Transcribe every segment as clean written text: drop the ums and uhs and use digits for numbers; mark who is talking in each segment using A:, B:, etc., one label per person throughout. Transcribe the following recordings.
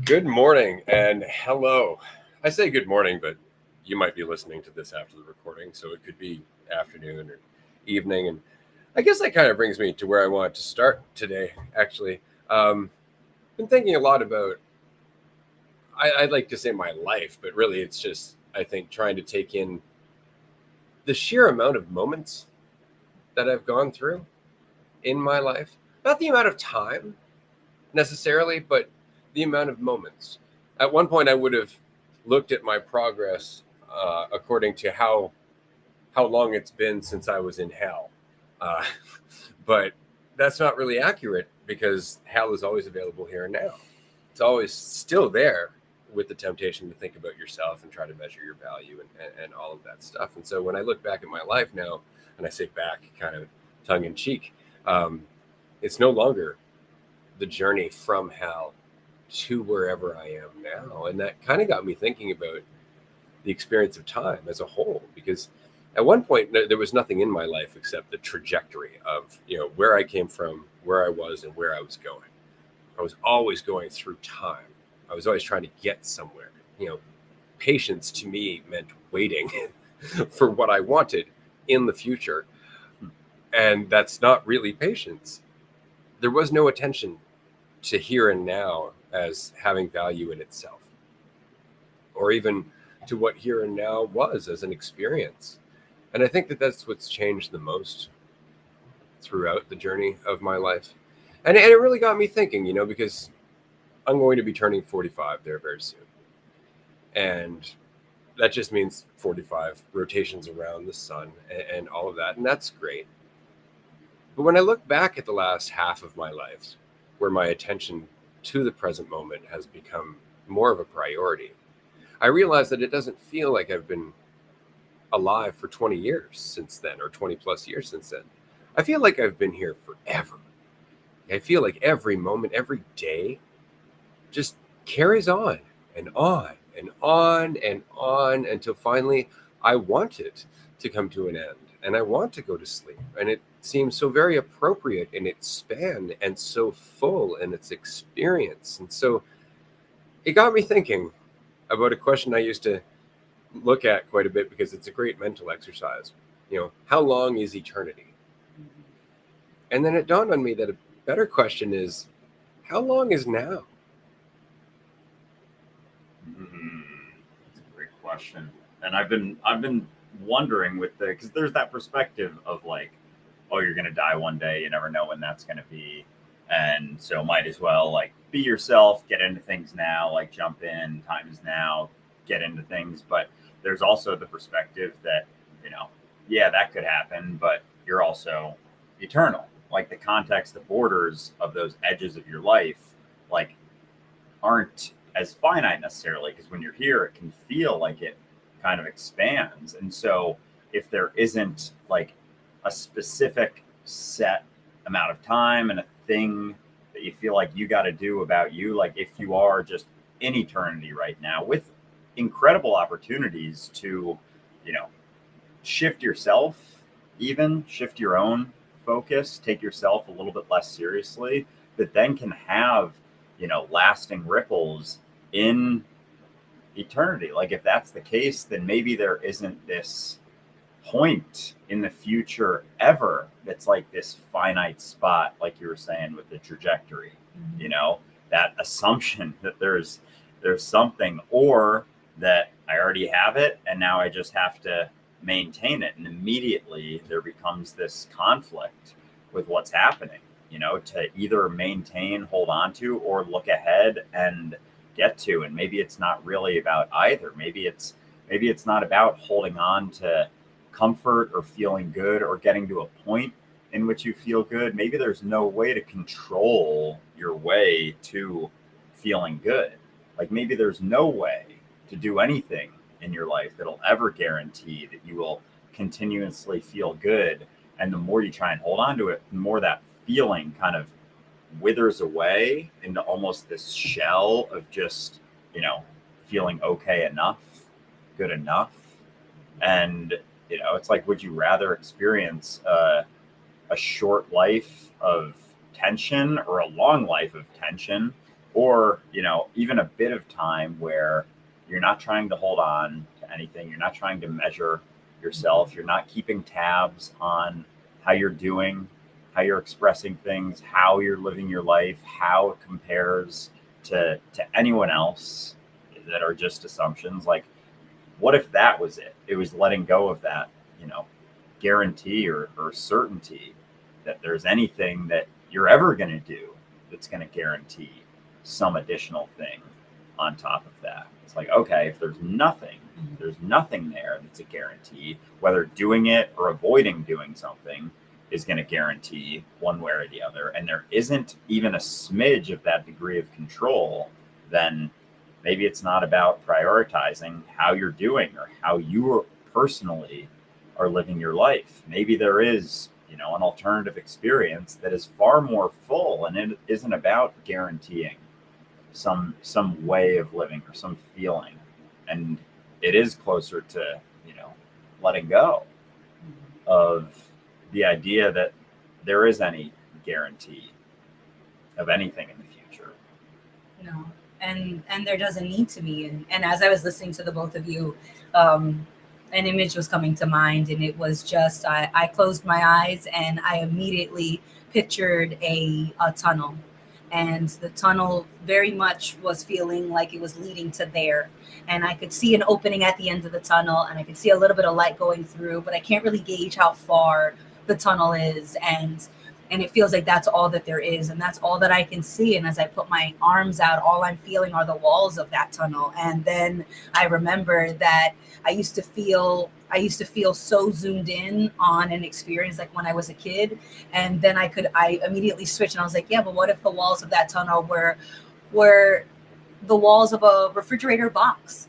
A: Good morning and hello. I say good morning, but you might be listening to this after the recording, so it could be afternoon or evening. And I guess that kind of brings me to where I want to start today, actually. Been thinking a lot about, I'd like to say my life, but really it's just, I think, trying to take in the sheer amount of moments that I've gone through in my life. Not the amount of time necessarily, but the amount of moments. At one point, I would have looked at my progress according to how long it's been since I was in hell, uh, but that's not really accurate because hell is always available here and now. It's always still there with the temptation to think about yourself and try to measure your value and all of that stuff. And so when I look back at my life now, and I say back kind of tongue in cheek, um, it's no longer the journey from hell to wherever I am now. And that kind of got me thinking about the experience of time as a whole, because at one point there was nothing in my life except the trajectory of, where I came from, where I was, and where I was going. I was always going through time. I was always trying to get somewhere. Patience to me meant waiting for what I wanted in the future. And that's not really patience. There was no attention to here and now as having value in itself, or even to what here and now was as an experience. And I think that that's what's changed the most throughout the journey of my life. And it really got me thinking, because I'm going to be turning 45 there very soon. And that just means 45 rotations around the sun and all of that. And that's great. But when I look back at the last half of my life, where my attention to the present moment has become more of a priority, I realize that it doesn't feel like I've been alive for 20 years since then, or 20 plus years since then. I feel like I've been here forever. I feel like every moment, every day just carries on and on and on and on until finally I want it to come to an end and I want to go to sleep. And it seems so very appropriate in its span and so full in its experience. And so it got me thinking about a question I used to look at quite a bit because it's a great mental exercise. How long is eternity? And then it dawned on me that a better question is, how long is now?
B: That's a great question, and I've been wondering with because there's that perspective of like, oh, you're gonna die one day, you never know when that's gonna be, and so might as well like be yourself, get into things now, like jump in, time is now, get into things. But there's also the perspective that yeah, that could happen, but you're also eternal. Like the context, the borders of those edges of your life, like aren't as finite necessarily, because when you're here it can feel like it kind of expands. And so if there isn't like a specific set amount of time and a thing that you feel like you got to do about you, like if you are just in eternity right now with incredible opportunities to you know shift yourself, even shift your own focus, take yourself a little bit less seriously, that then can have lasting ripples in eternity. Like if that's the case, then maybe there isn't this point in the future ever that's like this finite spot, like you were saying with the trajectory. That assumption that there's something, or that I already have it and now I just have to maintain it, and immediately there becomes this conflict with what's happening, to either maintain, hold on to, or look ahead and get to. And maybe it's not really about either. Maybe it's not about holding on to comfort or feeling good or getting to a point in which you feel good. Maybe there's no way to control your way to feeling good. Like maybe there's no way to do anything in your life that'll ever guarantee that you will continuously feel good. And the more you try and hold on to it, the more that feeling kind of withers away into almost this shell of just, feeling okay enough, good enough. And, it's like, would you rather experience a short life of tension or a long life of tension, or, you know, even a bit of time where you're not trying to hold on to anything. You're not trying to measure yourself. You're not keeping tabs on how you're doing, how you're expressing things, how you're living your life, how it compares to anyone else that are just assumptions. Like, what if that was it? It was letting go of that, you know, guarantee or certainty that there's anything that you're ever going to do that's going to guarantee some additional thing on top of that. It's like, okay, if there's nothing there that's a guarantee, whether doing it or avoiding doing something is going to guarantee one way or the other, and there isn't even a smidge of that degree of control, then maybe it's not about prioritizing how you're doing or how you personally are living your life. Maybe there is, you know, an alternative experience that is far more full, and it isn't about guaranteeing some way of living or some feeling, and it is closer to, you know, letting go of the idea that there is any guarantee of anything in the future.
C: No, and there doesn't need to be. And as I was listening to the both of you, an image was coming to mind, and it was just I closed my eyes and I immediately pictured a tunnel, and the tunnel very much was feeling like it was leading to there, and I could see an opening at the end of the tunnel, and I could see a little bit of light going through, but I can't really gauge how far the tunnel is, and it feels like that's all that there is, and that's all that I can see. And as I put my arms out, all I'm feeling are the walls of that tunnel. And then I remember that I used to feel so zoomed in on an experience like when I was a kid, and then I immediately switched, and I was like, yeah, but what if the walls of that tunnel were the walls of a refrigerator box?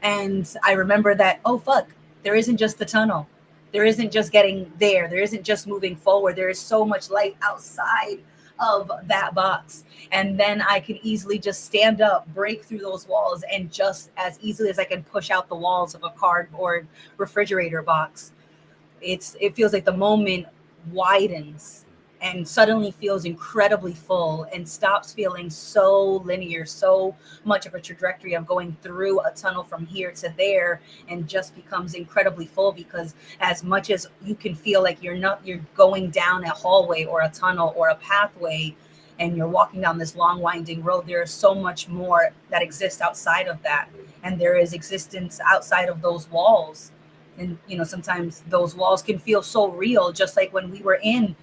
C: And I remember that, oh fuck, there isn't just the tunnel. There isn't just getting there. There isn't just moving forward. There is so much life outside of that box. And then I can easily just stand up, break through those walls, and just as easily as I can push out the walls of a cardboard refrigerator box, it feels like the moment widens and suddenly feels incredibly full and stops feeling so linear, so much of a trajectory of going through a tunnel from here to there, and just becomes incredibly full, because as much as you can feel like you're going down a hallway or a tunnel or a pathway and you're walking down this long winding road, there is so much more that exists outside of that. And there is existence outside of those walls. And, you know, sometimes those walls can feel so real, just like when we were in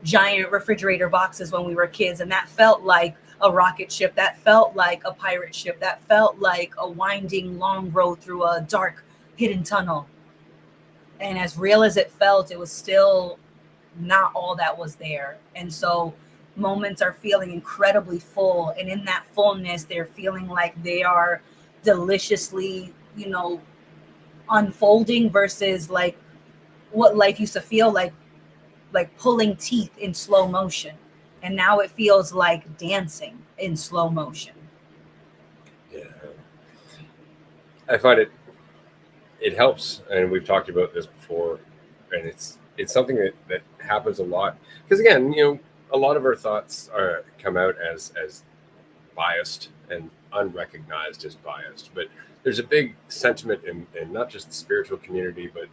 C: giant refrigerator boxes when we were kids, and that felt like a rocket ship, that felt like a pirate ship, that felt like a winding long road through a dark hidden tunnel. And as real as it felt, it was still not all that was there. And so moments are feeling incredibly full, and in that fullness they're feeling like they are deliciously, you know, unfolding, versus like what life used to feel like pulling teeth in slow motion, and now it feels like dancing in slow motion.
A: Yeah, I find it helps, and we've talked about this before, and it's something that happens a lot, because again, you know, a lot of our thoughts come out as biased and unrecognized as biased, but there's a big sentiment in not just the spiritual community, but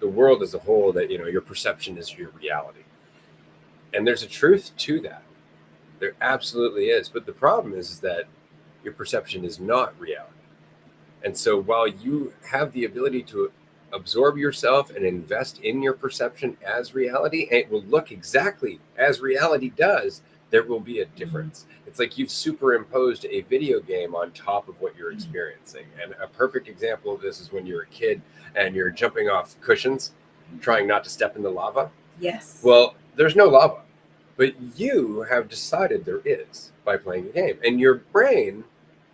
A: the world as a whole, that, you know, your perception is your reality. And there's a truth to that. There absolutely is. But the problem is that your perception is not reality. And so while you have the ability to absorb yourself and invest in your perception as reality, and it will look exactly as reality does, there will be a difference. It's like you've superimposed a video game on top of what you're experiencing. And a perfect example of this is when you're a kid and you're jumping off cushions, trying not to step in the lava.
C: Yes.
A: Well, there's no lava, but you have decided there is by playing the game. And your brain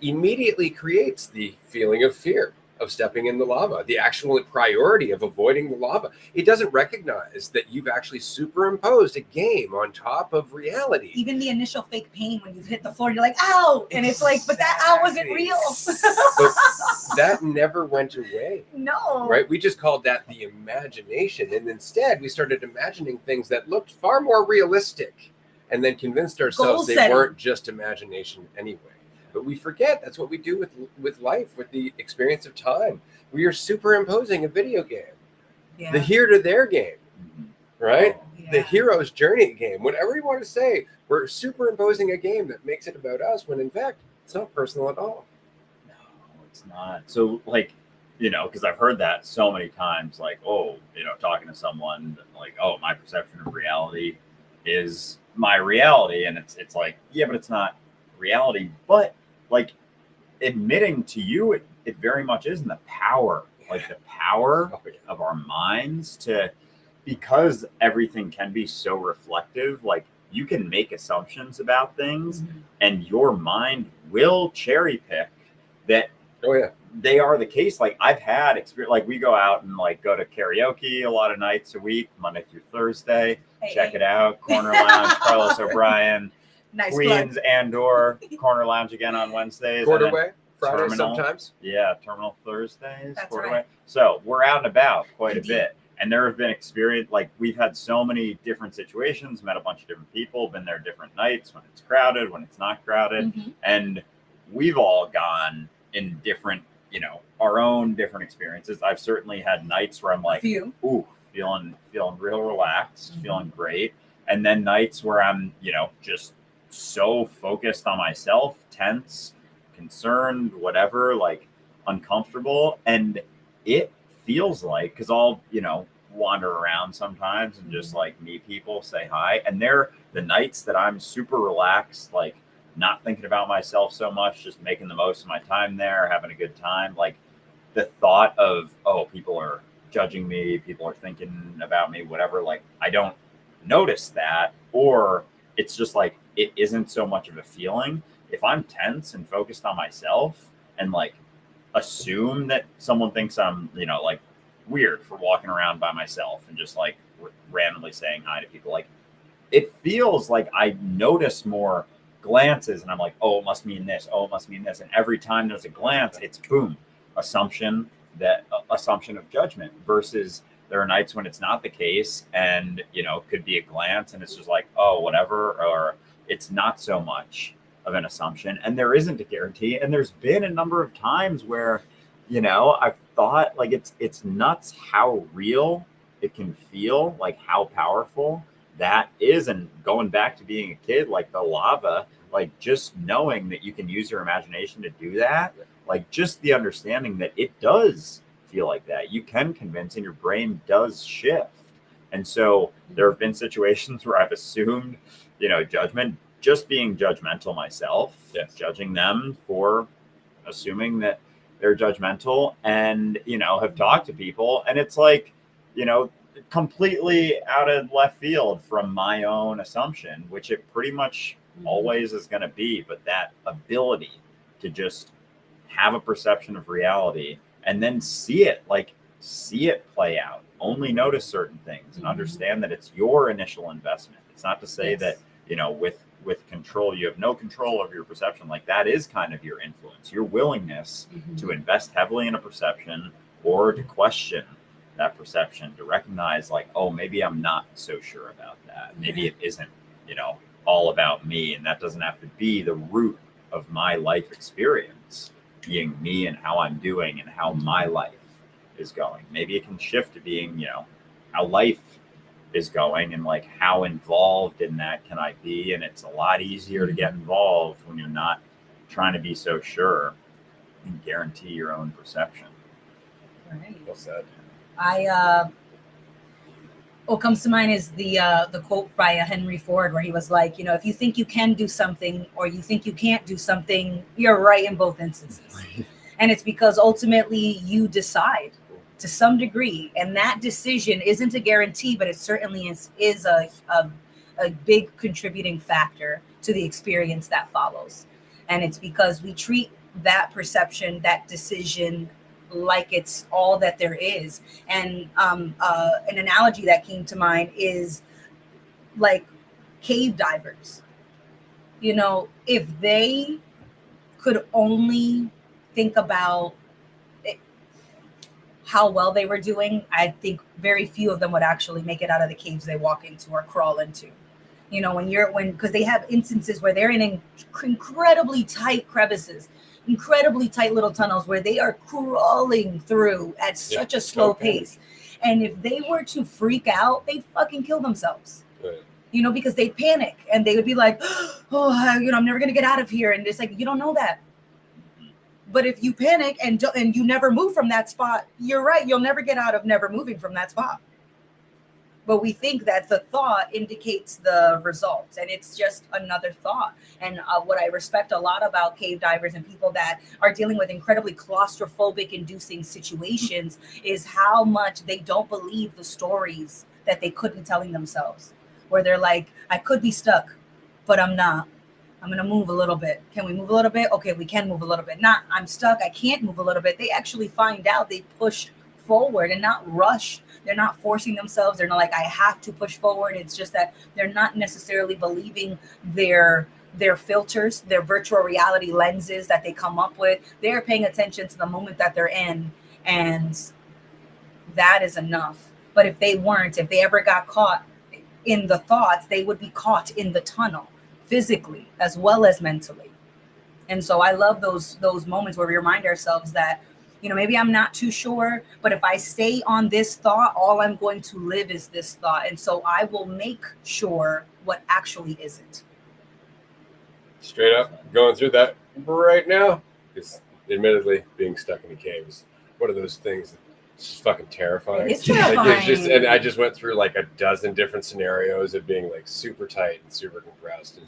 A: immediately creates the feeling of fear of stepping in the lava, the actual priority of avoiding the lava. It doesn't recognize that you've actually superimposed a game on top of reality.
C: Even the initial fake pain when you've hit the floor, you're like, ow! And it's like, but that ow wasn't real.
A: But that never went away.
C: No.
A: Right? We just called that the imagination. And instead, we started imagining things that looked far more realistic and then convinced ourselves
C: Goal
A: they
C: setting.
A: weren't just imagination anyway. But we forget that's what we do with life, with the experience of time. We are superimposing a video game,
C: Yeah.
A: the here to there game, right?
C: Yeah.
A: The hero's journey game, whatever you want to say. We're superimposing a game that makes it about us when in fact it's not personal at all.
B: No, it's not. So like, you know, because I've heard that so many times, like, oh, you know, talking to someone like, oh, my perception of reality is my reality. And it's like, yeah, but it's not reality. But like admitting to you, it very much is in the power, like the power of our minds to, because everything can be so reflective, like you can make assumptions about things and your mind will cherry pick that they are the case. Like I've had experience, like we go out and like go to karaoke a lot of nights a week, Monday through Thursday. Check it out. Corner Lounge, Carlos O'Brien,
C: Nice
B: Queens
C: plug.
B: and/or Corner Lounge again on Wednesdays.
A: Quarterway, Friday
B: Terminal.
A: sometimes.
B: Yeah, Terminal Thursdays.
C: That's
B: Quarterway.
C: right.
B: So we're out and about quite
C: Indeed.
B: a bit. And there have been experience, like we've had so many different situations, met a bunch of different people, been there different nights when it's crowded, when it's not crowded. And we've all gone in different, you know, our own different experiences. I've certainly had nights where I'm like, ooh, feeling real relaxed, feeling great. And then nights where I'm, you know, just so focused on myself, tense, concerned, whatever, like uncomfortable. And it feels like, because I'll, you know, wander around sometimes and just like meet people, say hi. And they're the nights that I'm super relaxed, like not thinking about myself so much, just making the most of my time there, having a good time. Like the thought of, oh, people are judging me, people are thinking about me, whatever. Like I don't notice that, or it's just like, it isn't so much of a feeling. If I'm tense and focused on myself and like assume that someone thinks I'm, you know, like weird for walking around by myself and just like randomly saying hi to people, like it feels like I notice more glances and I'm like, oh, it must mean this. Oh, it must mean this. And every time there's a glance, it's boom, assumption of judgment, versus there are nights when it's not the case and, you know, could be a glance and it's just like, oh, whatever, or it's not so much of an assumption and there isn't a guarantee. And there's been a number of times where, you know, I've thought like it's nuts how real it can feel, like how powerful that is. And going back to being a kid, like the lava, like just knowing that you can use your imagination to do that, like just the understanding that it does feel like that. You can convince and your brain does shift. And so there have been situations where I've assumed, you know, judgment, just being judgmental myself, judging them for assuming that they're judgmental, and, you know, have talked to people and it's like, you know, completely out of left field from my own assumption, which it pretty much always is going to be. But that ability to just have a perception of reality and then see it play out, only notice certain things and understand that it's your initial investment. It's not to say that, you know, with control, you have no control over your perception. Like that is kind of your influence, your willingness to invest heavily in a perception or to question that perception, to recognize like, oh, maybe I'm not so sure about that. Maybe it isn't, you know, all about me. And that doesn't have to be the root of my life experience, being me and how I'm doing and how my life is going. Maybe it can shift to being, you know, how life is going and like how involved in that can I be. And it's a lot easier to get involved when you're not trying to be so sure and guarantee your own perception.
C: Right.
A: Well said.
C: What comes to mind is the quote by Henry Ford, where he was like, you know, if you think you can do something or you think you can't do something, you're right in both instances. And it's because ultimately you decide to some degree, and that decision isn't a guarantee, but it certainly is a big contributing factor to the experience that follows. And it's because we treat that perception, that decision, like it's all that there is. And an analogy that came to mind is like cave divers. You know, if they could only think about how well they were doing, I think very few of them would actually make it out of the caves they walk into or crawl into. You know, because they have instances where they're in incredibly tight crevices, incredibly tight little tunnels where they are crawling through at such a slow pace. And if they were to freak out, they'd fucking kill themselves.
A: Right.
C: You know, because they'd panic and they would be like, oh, I'm never going to get out of here. And it's like, you don't know that. But if you panic and you never move from that spot, you're right. You'll never get out of never moving from that spot. But we think that the thought indicates the results, and it's just another thought. And what I respect a lot about cave divers and people that are dealing with incredibly claustrophobic inducing situations is how much they don't believe the stories that they could be telling themselves, where they're like, I could be stuck, but I'm not. I'm going to move a little bit. Can we move a little bit? Okay, we can move a little bit. Not, I'm stuck. I can't move a little bit. They actually find out, they push forward and not rush. They're not forcing themselves. They're not like, I have to push forward. It's just that they're not necessarily believing their filters, their virtual reality lenses that they come up with. They're paying attention to the moment that they're in, and that is enough. But if they weren't, if they ever got caught in the thoughts, they would be caught in the tunnel, physically as well as mentally. And so I love those moments where we remind ourselves that, you know, maybe I'm not too sure, but if I stay on this thought, all I'm going to live is this thought. And so I will make sure what actually isn't.
A: Straight up going through that right now. Because admittedly, being stuck in a cave is one of those things that's just fucking terrifying.
C: It's terrifying.
A: And I just went through like a dozen different scenarios of being like super tight and super compressed. And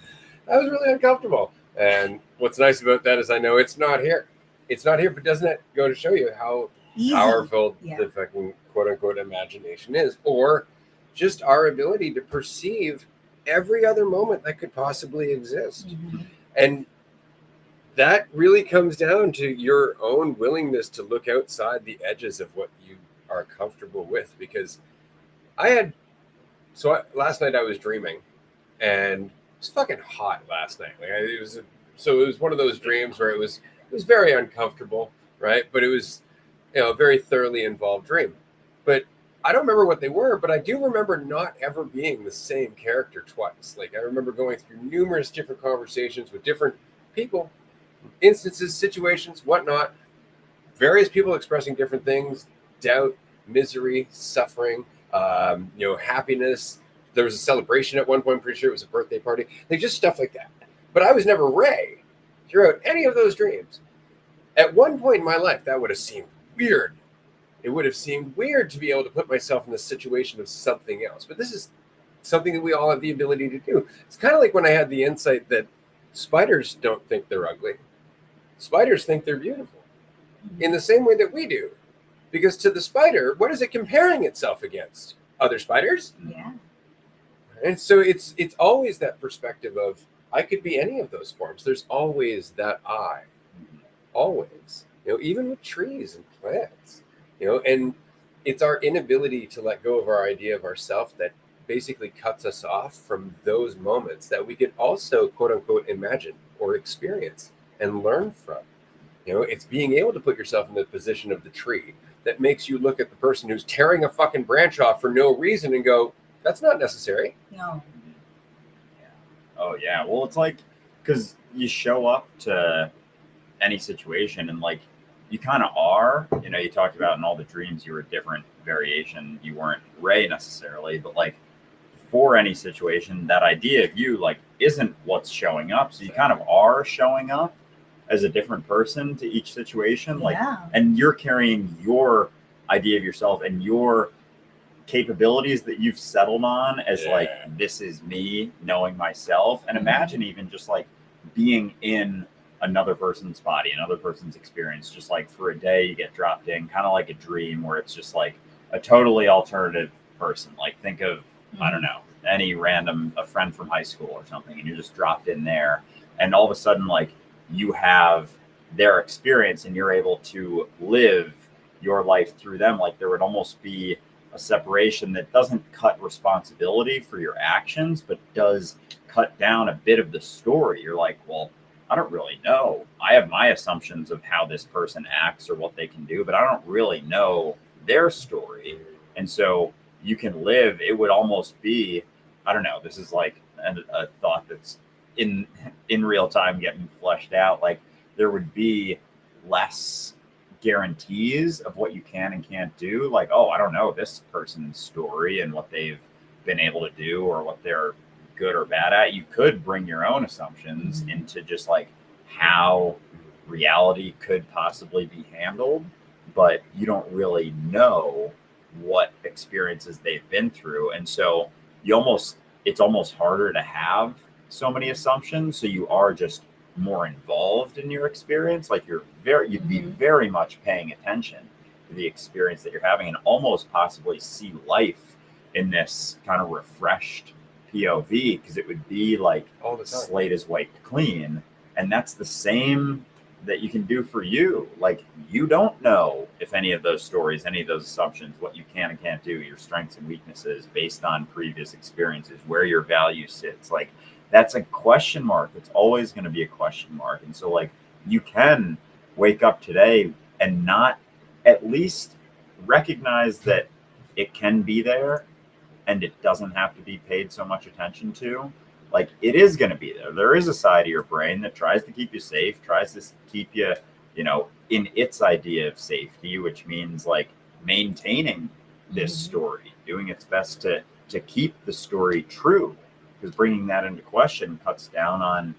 A: I was really uncomfortable. And what's nice about that is I know it's not here. It's not here, but doesn't it go to show you how powerful the fucking quote unquote imagination is, or just our ability to perceive every other moment that could possibly exist. Mm-hmm. And that really comes down to your own willingness to look outside the edges of what you are comfortable with. Because last night I was dreaming, and it was fucking hot last night. Like it was one of those dreams where it was very uncomfortable, right? But it was, a very thoroughly involved dream. But I don't remember what they were, but I do remember not ever being the same character twice. Like I remember going through numerous different conversations with different people, instances, situations, whatnot, various people expressing different things, doubt, misery, suffering, happiness. There was a celebration at one point, I'm pretty sure it was a birthday party. Like just stuff like that. But I was never Ray throughout any of those dreams. At one point in my life, that would have seemed weird. It would have seemed weird to be able to put myself in the situation of something else. But this is something that we all have the ability to do. It's kind of like when I had the insight that spiders don't think they're ugly. Spiders think they're beautiful in the same way that we do. Because to the spider, what is it comparing itself against? Other spiders?
C: Yeah.
A: And so it's always that perspective of, I could be any of those forms. There's always that I. Always. Even with trees and plants. And it's our inability to let go of our idea of ourself that basically cuts us off from those moments that we could also, quote unquote, imagine or experience and learn from. It's being able to put yourself in the position of the tree that makes you look at the person who's tearing a fucking branch off for no reason and go, that's not necessary.
C: No.
B: Oh, yeah. Well, it's like, because you show up to any situation and like, you kind of are, you talked about in all the dreams, you were a different variation. You weren't Ray necessarily, but like for any situation, that idea of you like isn't what's showing up. So you kind of are showing up as a different person to each situation. Like, and you're carrying your idea of yourself and your capabilities that you've settled on as like, this is me knowing myself. And imagine even just like being in another person's body, another person's experience, just like for a day you get dropped in, kind of like a dream where it's just like a totally alternative person. Like think of, I don't know, any random, a friend from high school or something, and you're just dropped in there. And all of a sudden, like you have their experience and you're able to live your life through them. Like there would almost be a separation that doesn't cut responsibility for your actions, but does cut down a bit of the story. You're like, well, I don't really know. I have my assumptions of how this person acts or what they can do, but I don't really know their story. And so you can live, it would almost be, I don't know, this is like a thought that's in real time getting fleshed out, like there would be less guarantees of what you can and can't do. Like, oh, I don't know this person's story and what they've been able to do or what they're good or bad at. You could bring your own assumptions into just like how reality could possibly be handled, but you don't really know what experiences they've been through. And so it's almost harder to have so many assumptions. So you are just more involved in your experience. Like you'd be very much paying attention to the experience that you're having and almost possibly see life in this kind of refreshed POV, because it would be like
A: all the time.
B: Slate is wiped clean. And that's the same that you can do for you. Like you don't know if any of those stories, any of those assumptions, what you can and can't do, your strengths and weaknesses based on previous experiences, where your value sits. Like that's a question mark. It's always going to be a question mark. And so like you can wake up today and not at least recognize that it can be there and it doesn't have to be paid so much attention to. Like it is going to be there. There is a side of your brain that tries to keep you safe, tries to keep you, in its idea of safety, which means like maintaining this story, doing its best to keep the story true, because bringing that into question cuts down on,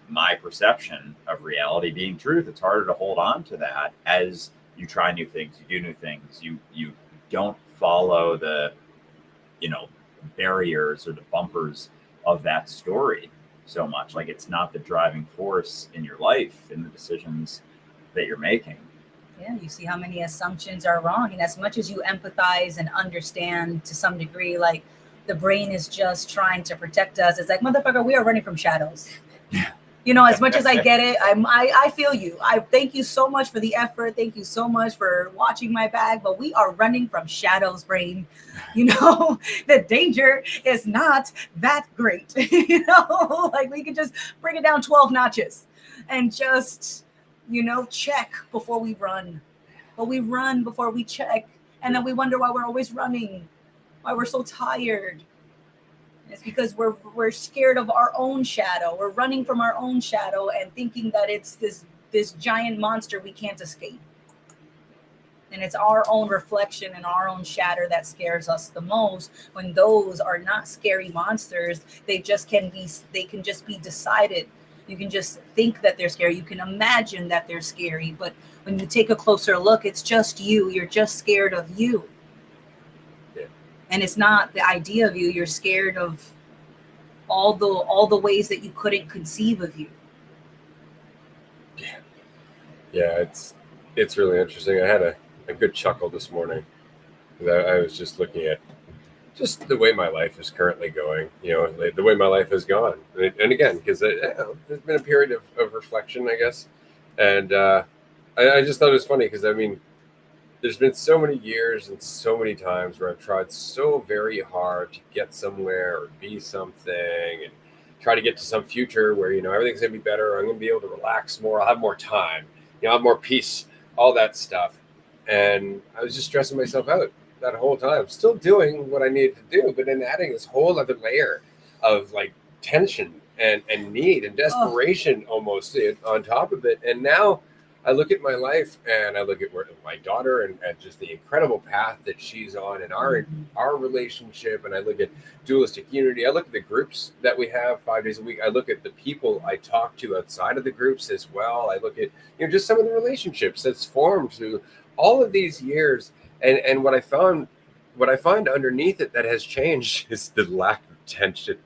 B: my perception of reality being truth. It's harder to hold on to that as you try new things, you do new things, you don't follow the, barriers or the bumpers of that story so much. Like it's not the driving force in your life, in the decisions that you're making.
C: Yeah, you see how many assumptions are wrong. And as much as you empathize and understand to some degree, like the brain is just trying to protect us. It's like, motherfucker, we are running from shadows. As much as I get it, I feel you. I thank you so much for the effort. Thank you so much for watching my back. But we are running from shadows, brain. The danger is not that great. Like we could just bring it down 12 notches and just, check before we run. But we run before we check. And then we wonder why we're always running, why we're so tired. It's because we're scared of our own shadow. We're running from our own shadow and thinking that it's this giant monster we can't escape. And it's our own reflection and our own shadow that scares us the most, when those are not scary monsters. They can just be decided. You can just think that they're scary. You can imagine that they're scary. But when you take a closer look, it's just you. You're just scared of you. And it's not the idea of you. You're scared of all the ways that you couldn't conceive of you.
A: Yeah, it's really interesting. I had a good chuckle this morning. I was just looking at just the way my life is currently going, the way my life has gone. And again, because there's been a period of reflection, I guess. And I just thought it was funny because, there's been so many years and so many times where I've tried so very hard to get somewhere or be something and try to get to some future where, everything's going to be better. I'm going to be able to relax more. I'll have more time, I'll have more peace, all that stuff. And I was just stressing myself out that whole time, still doing what I needed to do, but then adding this whole other layer of like tension and need and desperation almost on top of it. And now I look at my life and I look at my daughter and just the incredible path that she's on in our relationship. And I look at Dualistic Unity. I look at the groups that we have 5 days a week. I look at the people I talk to outside of the groups as well. I look at, just some of the relationships that's formed through all of these years. And what I find underneath it that has changed is the lack of tension.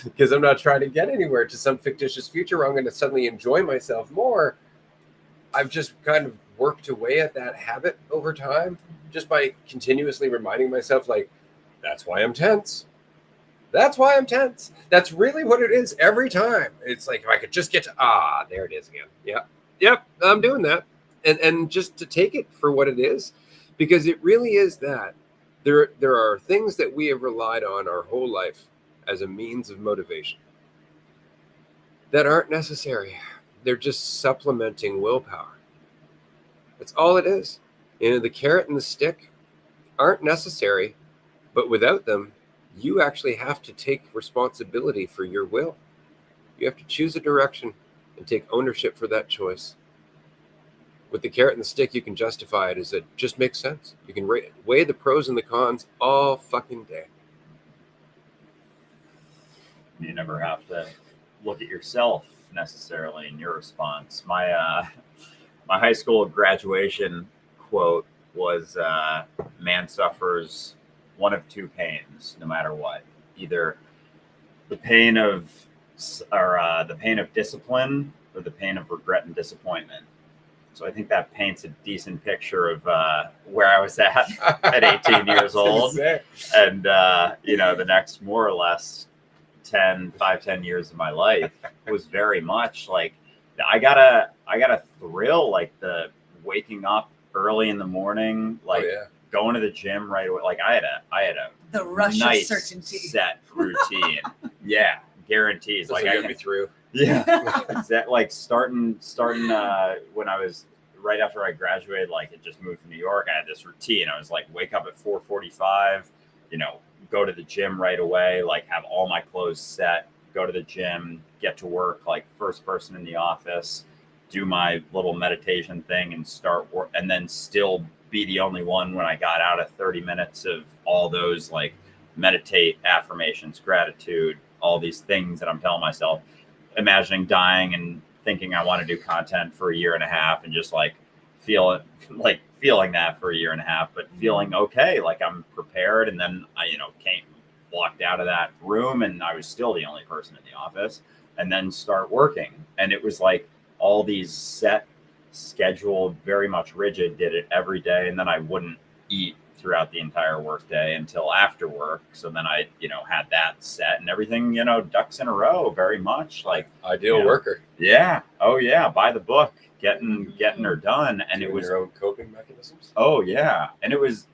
A: Because I'm not trying to get anywhere to some fictitious future where I'm going to suddenly enjoy myself more. I've just kind of worked away at that habit over time, just by continuously reminding myself, like, that's why I'm tense. That's why I'm tense. That's really what it is every time. It's like, if I could just get to, there it is again. Yep, I'm doing that. And just to take it for what it is, because it really is that. There are things that we have relied on our whole life as a means of motivation that aren't necessary. They're just supplementing willpower. That's all it is. The carrot and the stick aren't necessary, but without them, you actually have to take responsibility for your will. You have to choose a direction and take ownership for that choice. With the carrot and the stick, you can justify it as it just makes sense. You can weigh the pros and the cons all fucking day.
B: You never have to look at yourself necessarily in your response. My high school graduation quote was, "Man suffers one of two pains, no matter what. Either the pain of discipline or the pain of regret and disappointment." So I think that paints a decent picture of where I was at 18 years old. And, the next more or less 10 years of my life was very much like, I got a thrill, like the waking up early in the morning, like going to the gym right away. Like I had a
C: the rush
B: nice
C: of certainty
B: set routine. Yeah, guarantees.
A: Like
B: I
A: get me through.
B: Yeah, that like starting when I was right after I graduated, like it just moved to New York. I had this routine. I was like, wake up at 4:45, go to the gym right away, like have all my clothes set, go to the gym, get to work, like first person in the office, do my little meditation thing and start work, and then still be the only one when I got out of 30 minutes of all those like meditate, affirmations, gratitude, all these things that I'm telling myself, imagining dying and thinking I want to do content for a year and a half and just like feeling that for a year and a half, but feeling okay, like I'm prepared. And then I, walked out of that room and I was still the only person in the office, and then start working. And it was like all these set, scheduled, very much rigid, did it every day. And then I wouldn't eat throughout the entire workday until after work. So then I, had that set and everything, ducks in a row, very much like
A: ideal worker.
B: Yeah. Oh yeah. By the book, getting her done. And
A: doing
B: it was
A: your own coping mechanisms.
B: Oh yeah. And it was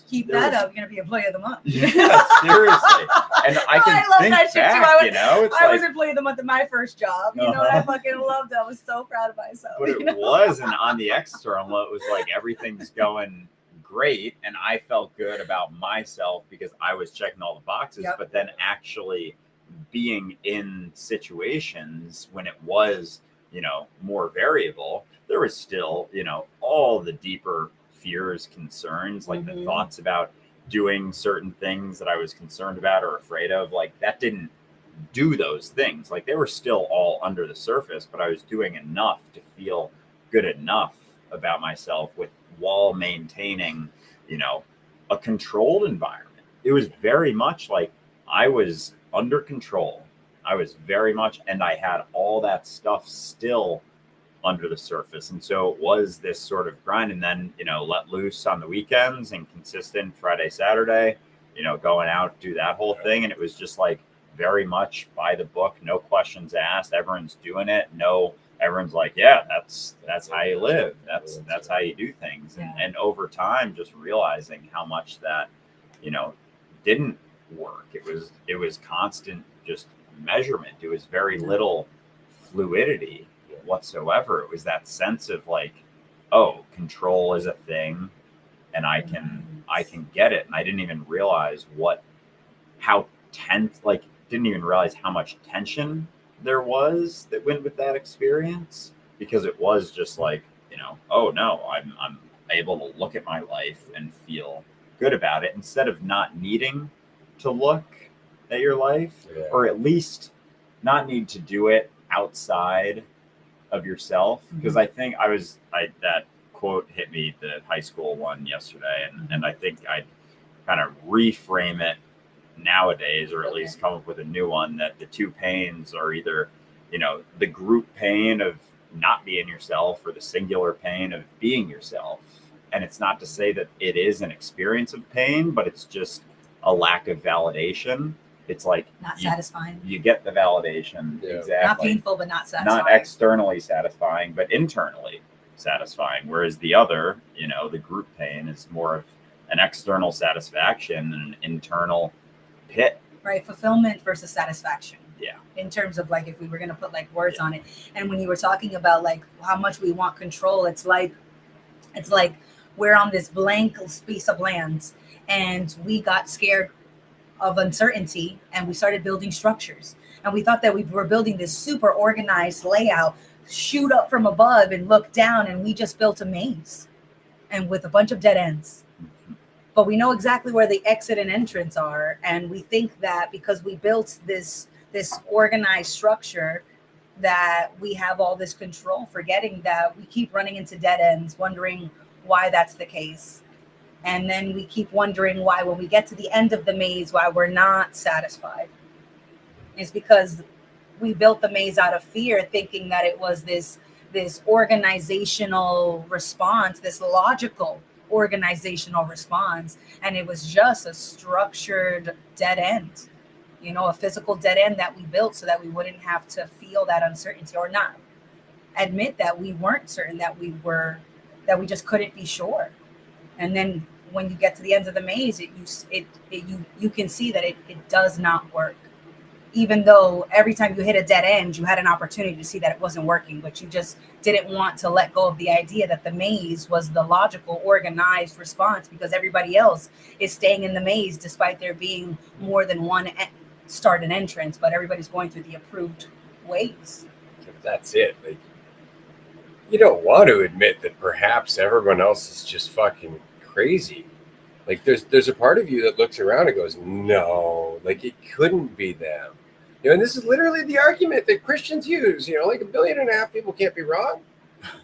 C: keep that up. You're going to be employee of the month.
B: Yeah, seriously. And I can
C: love
B: think
C: that shit
B: back,
C: too.
B: it's
C: I
B: like,
C: was employee of the month at my first job. And I fucking loved it. I was so proud of myself.
B: But it was, and on the external, it was like everything's going great, and I felt good about myself because I was checking all the boxes.
C: Yep.
B: But then actually being in situations when it was, more variable, there was still, all the deeper fears, concerns, like the thoughts about doing certain things that I was concerned about or afraid of, like that didn't do those things. Like they were still all under the surface, but I was doing enough to feel good enough about myself while maintaining, a controlled environment. It was very much like I was under control. I was very much, and I had all that stuff still under the surface. And so it was this sort of grind, and then, let loose on the weekends and consistent Friday, Saturday, going out, do that whole thing. And it was just like very much by the book, no questions asked. Everyone's doing it. Everyone's like, yeah, that's how you live. That's how you do things.
C: Yeah.
B: And over time, just realizing how much that, didn't work. It was constant just measurement. It was very little fluidity whatsoever. It was that sense of like, oh, control is a thing and I can get it. And I didn't even realize didn't even realize how much tension there was that went with that experience, because it was just like, oh no, I'm able to look at my life and feel good about it instead of not needing to look at your life, or at least not need to do it outside of yourself. Because I think that quote hit me, the high school one yesterday, and I think I'd kind of reframe it nowadays, or at least come up with a new one, that the two pains are either, the group pain of not being yourself or the singular pain of being yourself. And it's not to say that it is an experience of pain, but it's just a lack of validation. It's like
C: not satisfying.
B: You get the validation.
A: Yeah.
B: Exactly.
C: Not painful, but not satisfying.
B: Not externally satisfying, but internally satisfying. Whereas the other, the group pain is more of an external satisfaction and an internal pit.
C: Right. Fulfillment versus satisfaction.
B: Yeah.
C: In terms of like, if we were going to put like words on it. And when you were talking about like how much we want control, it's like we're on this blank piece of land and we got scared of uncertainty, and we started building structures. And we thought that we were building this super organized layout, shoot up from above and look down, and we just built a maze and with a bunch of dead ends. But we know exactly where the exit and entrance are, and we think that because we built this organized structure that we have all this control, forgetting that we keep running into dead ends, wondering why that's the case. And then we keep wondering why, when we get to the end of the maze, why we're not satisfied. It's because we built the maze out of fear, thinking that it was this organizational response, this logical organizational response, and it was just a structured dead end, a physical dead end that we built so that we wouldn't have to feel that uncertainty, or not admit that we weren't certain, that we just couldn't be sure. And then when you get to the end of the maze, you can see that it does not work. Even though every time you hit a dead end, you had an opportunity to see that it wasn't working, but you just didn't want to let go of the idea that the maze was the logical, organized response, because everybody else is staying in the maze despite there being more than one start and entrance, but everybody's going through the approved ways.
A: That's it. Like, you don't want to admit that perhaps everyone else is just fucking crazy. Like there's a part of you that looks around and goes, no, like it couldn't be them. And this is literally the argument that Christians use, like 1.5 billion people can't be wrong.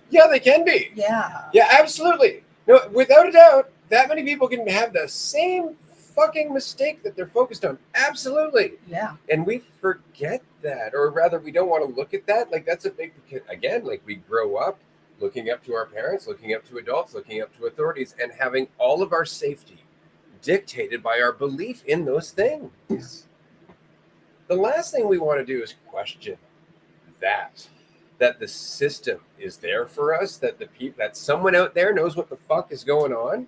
A: Yeah, they can be.
C: Yeah.
A: Yeah, absolutely. No, without a doubt, that many people can have the same fucking mistake that they're focused on. Absolutely.
C: Yeah.
A: And we forget that, or rather we don't want to look at that. Like that's a big, again, like we grow up looking up to our parents, looking up to adults, looking up to authorities, and having all of our safety dictated by our belief in those things. The last thing we want to do is question that the system is there for us, that that someone out there knows what the fuck is going on.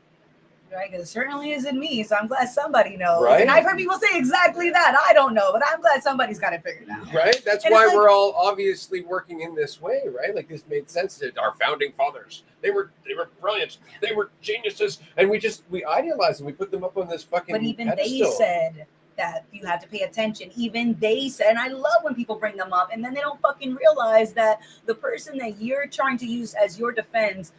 C: Right, because it certainly isn't me, so I'm glad somebody knows.
A: Right?
C: And I've heard people say exactly that. I don't know, but I'm glad somebody's got it figured out.
A: Right? That's why we're all obviously working in this way, right? Like this made sense to our founding fathers. They were brilliant. They were geniuses, and we idealize them. We put them up on this fucking
C: But even
A: pedestal.
C: they said that you have to pay attention. Even they said, and I love when people bring them up, and then they don't fucking realize that the person that you're trying to use as your defense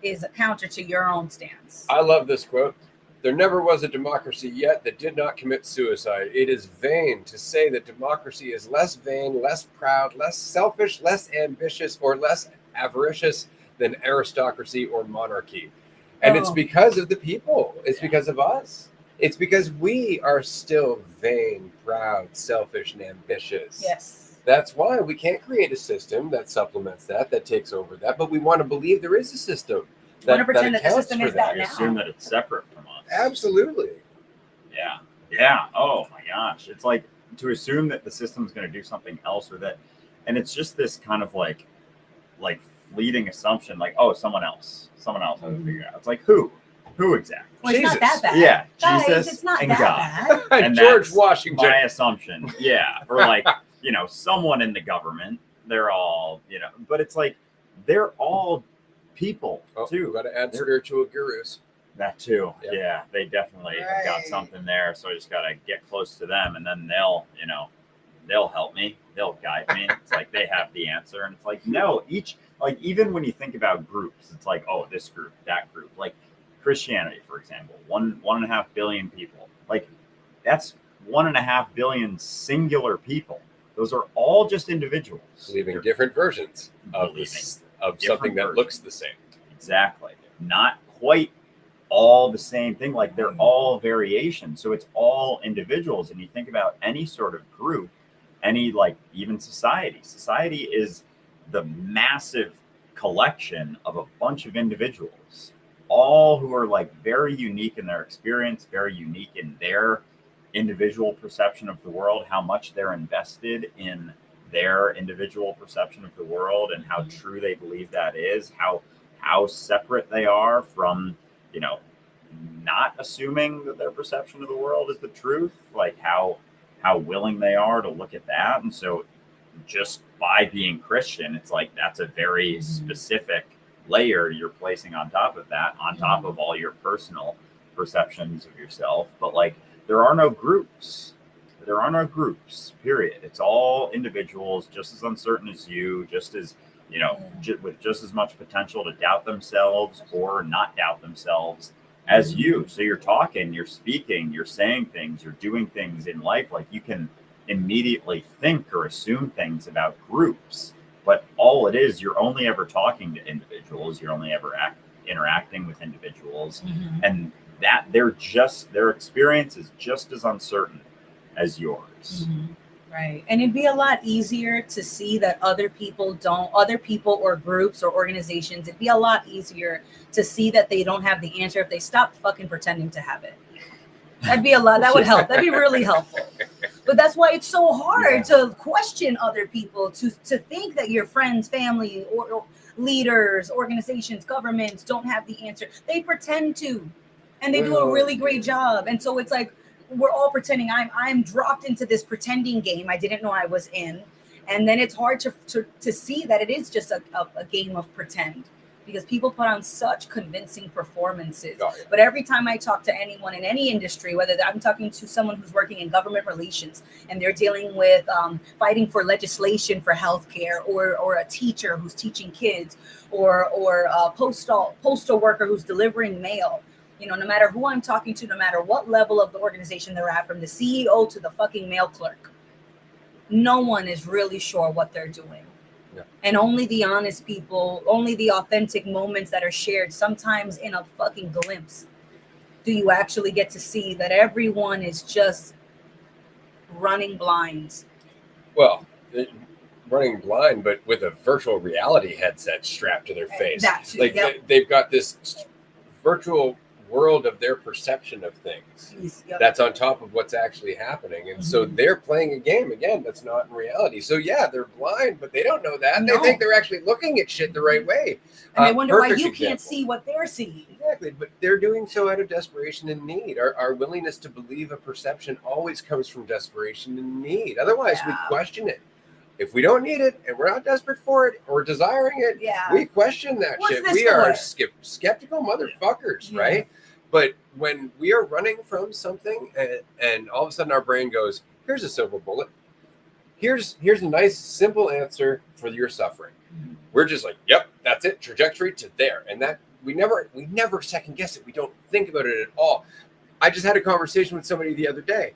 C: is a counter to your own stance.
A: I love this quote. There never was a democracy yet that did not commit suicide. It is vain to say that democracy is less vain, less proud, less selfish, less ambitious, or less avaricious than aristocracy or monarchy. And it's because of the people. It's because of us. It's because we are still vain, proud, selfish, and ambitious.
C: Yes.
A: That's why we can't create a system that supplements that takes over that, but we want to believe there is a system.
C: We want to pretend that the system is that
B: I
C: now.
B: assume that it's separate from us.
A: Absolutely.
B: Yeah. Yeah. Oh my gosh. It's like to assume that the system is going to do something else, or that, and it's just this kind of like fleeting assumption, like, oh, someone else has to figure it out. It's like who exactly?
C: Well, it's not that bad.
B: Yeah,
C: Guys,
B: Jesus
C: it's not
B: and
C: that
B: God.
C: bad.
B: And
A: George
B: that's
A: Washington.
B: my assumption. Yeah. Or like, someone in the government. They're all, but it's like they're all people too.
A: Got to add spiritual gurus.
B: That too.
A: Yep.
B: Yeah, they definitely have got something there. So I just got to get close to them, and then they'll help me. They'll guide me. It's like they have the answer, and it's like no, even when you think about groups, it's like, oh, this group, that group, like Christianity, for example, 1.5 billion people. Like that's 1.5 billion singular people. Those are all just individuals
A: Believing different versions of something that looks the same.
B: Exactly. Not quite all the same thing. Like they're all variations. So it's all individuals. And you think about any sort of group, even society. Society is the massive collection of a bunch of individuals, all who are very unique in their experience, very unique in their individual perception of the world, how much they're invested in their individual perception of the world, and how true they believe that is, how separate they are from, not assuming that their perception of the world is the truth, like how willing they are to look at that. And so just by being Christian, it's like that's a very specific layer you're placing on top of that, on top of all your personal perceptions of yourself. But there are no groups. There are no groups, period. It's all individuals, just as uncertain as you, just as, with just as much potential to doubt themselves or not doubt themselves as you. So you're talking, you're speaking, you're saying things, you're doing things in life. Like, you can immediately think or assume things about groups, but all it is, you're only ever talking to individuals. You're only ever interacting with individuals, and that their experience is just as uncertain as yours.
C: Right. And it'd be a lot easier to see that other people or groups or organizations, it'd be a lot easier to see that they don't have the answer if they stop fucking pretending to have it. That'd be a lot. That would help. That'd be really helpful. But that's why it's so hard to question other people, to think that your friends, family, or leaders, organizations, governments don't have the answer. They pretend to, and they do a really great job. And so it's like, we're all pretending. I'm dropped into this pretending game I didn't know I was in. And then it's hard to see that it is just a game of pretend, because people put on such convincing performances. But every time I talk to anyone in any industry, whether I'm talking to someone who's working in government relations and they're dealing with fighting for legislation for healthcare, or a teacher who's teaching kids, or a postal worker who's delivering mail, no matter who I'm talking to, no matter what level of the organization they're at, from the CEO to the fucking mail clerk, no one is really sure what they're doing. Yeah. And only the honest people, only the authentic moments that are shared, sometimes in a fucking glimpse, do you actually get to see that everyone is just running blind.
A: Well, running blind, but with a virtual reality headset strapped to their face. They've got this virtual world of their perception of things that's on top of what's actually happening, and so they're playing a game again that's not in reality. So they're blind, but they don't know that. They think they're actually looking at shit the right way,
C: and they wonder why you can't see what they're seeing.
A: Exactly, but they're doing so out of desperation and need. Our willingness to believe a perception always comes from desperation and need. Otherwise we question it. If we don't need it and we're not desperate for it or desiring it, we question that shit. We are skeptical motherfuckers, right? But when we are running from something and all of a sudden our brain goes, here's a silver bullet. Here's a nice, simple answer for your suffering. We're just like, yep, that's it. Trajectory to there. And that we never second guess it. We don't think about it at all. I just had a conversation with somebody the other day.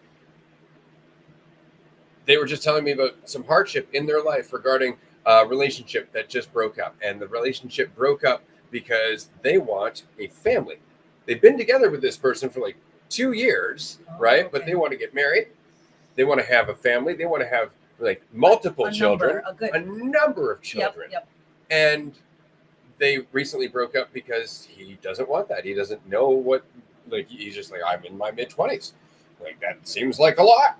A: They were just telling me about some hardship in their life regarding a relationship that just broke up. And the relationship broke up because they want a family. They've been together with this person for like 2 years, right? Okay. But they want to get married. They want to have a family. They want to have like multiple children, a number of children. Yep. And they recently broke up because he doesn't want that. He doesn't know what, like, he's just like, I'm in my mid-20s. Like, that seems like a lot.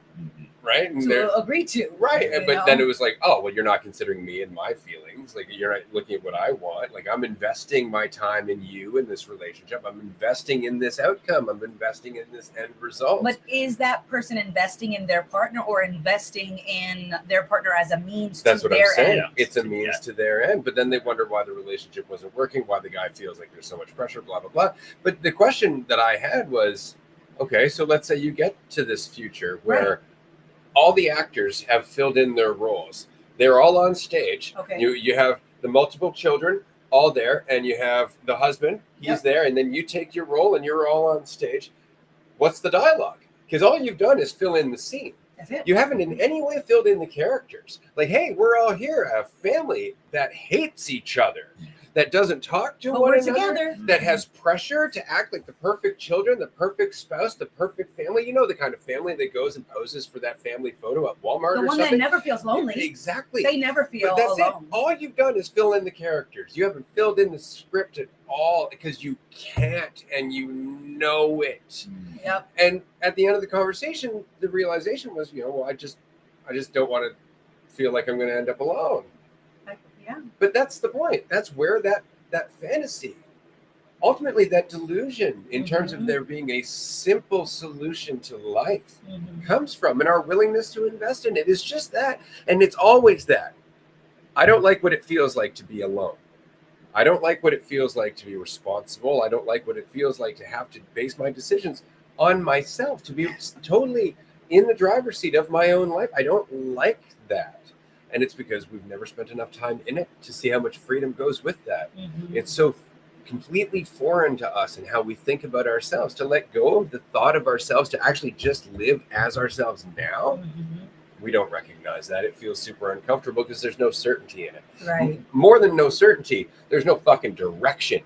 A: Right? And
C: to agree to.
A: Right. But then it was like, oh, well, you're not considering me and my feelings. Like, you're not looking at what I want. Like, I'm investing my time in you in this relationship. I'm investing in this outcome. I'm investing in this end result.
C: But is that person investing in their partner or investing in their partner as a means
A: That's
C: to
A: what
C: their
A: I'm saying.
C: end?
A: It's a means to their end. But then they wonder why the relationship wasn't working, why the guy feels like there's so much pressure, blah, blah, blah. But the question that I had was, okay, so let's say you get to this future where all the actors have filled in their roles. They're all on stage.
C: Okay.
A: You have the multiple children all there, and you have the husband. He's there, and then you take your role, and you're all on stage. What's the dialogue? Because all you've done is fill in the scene.
C: That's it.
A: You haven't in any way filled in the characters. Like, hey, we're all here, a family that hates each other, that doesn't talk to one another,
C: together.
A: That has pressure to act like the perfect children, the perfect spouse, the perfect family. You know, the kind of family that goes and poses for that family photo at Walmart or something.
C: The one that never feels lonely.
A: Exactly.
C: They never feel
A: but that's
C: alone.
A: It. All you've done is fill in the characters. You haven't filled in the script at all because you can't, and you know it.
C: Yep.
A: And at the end of the conversation, the realization was, well, I just don't want to feel like I'm going to end up alone. But that's the point. That's where that fantasy, ultimately that delusion in terms of there being a simple solution to life comes from, and our willingness to invest in it is just that. And it's always that. I don't like what it feels like to be alone. I don't like what it feels like to be responsible. I don't like what it feels like to have to base my decisions on myself, to be totally in the driver's seat of my own life. I don't like that. And it's because we've never spent enough time in it to see how much freedom goes with that.
C: Mhm.
A: It's so completely foreign to us and how we think about ourselves, to let go of the thought of ourselves, to actually just live as ourselves now.
C: Mhm.
A: We don't recognize that. It feels super uncomfortable because there's no certainty in it.
C: Right.
A: More than no certainty, there's no fucking direction.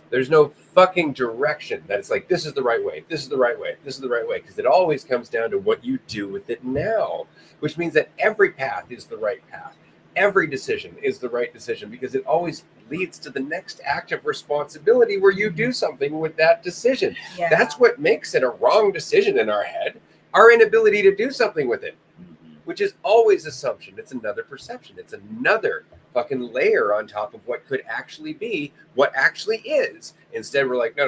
A: There's no fucking direction that it's like, this is the right way, this is the right way, this is the right way. Because it always comes down to what you do with it now, which means that every path is the right path. Every decision is the right decision because it always leads to the next act of responsibility where you do something with that decision.
C: Yeah.
A: That's what makes it a wrong decision in our head, our inability to do something with it, which is always assumption. It's another perception. It's another fucking layer on top of what could actually be, what actually is. Instead, we're like, no.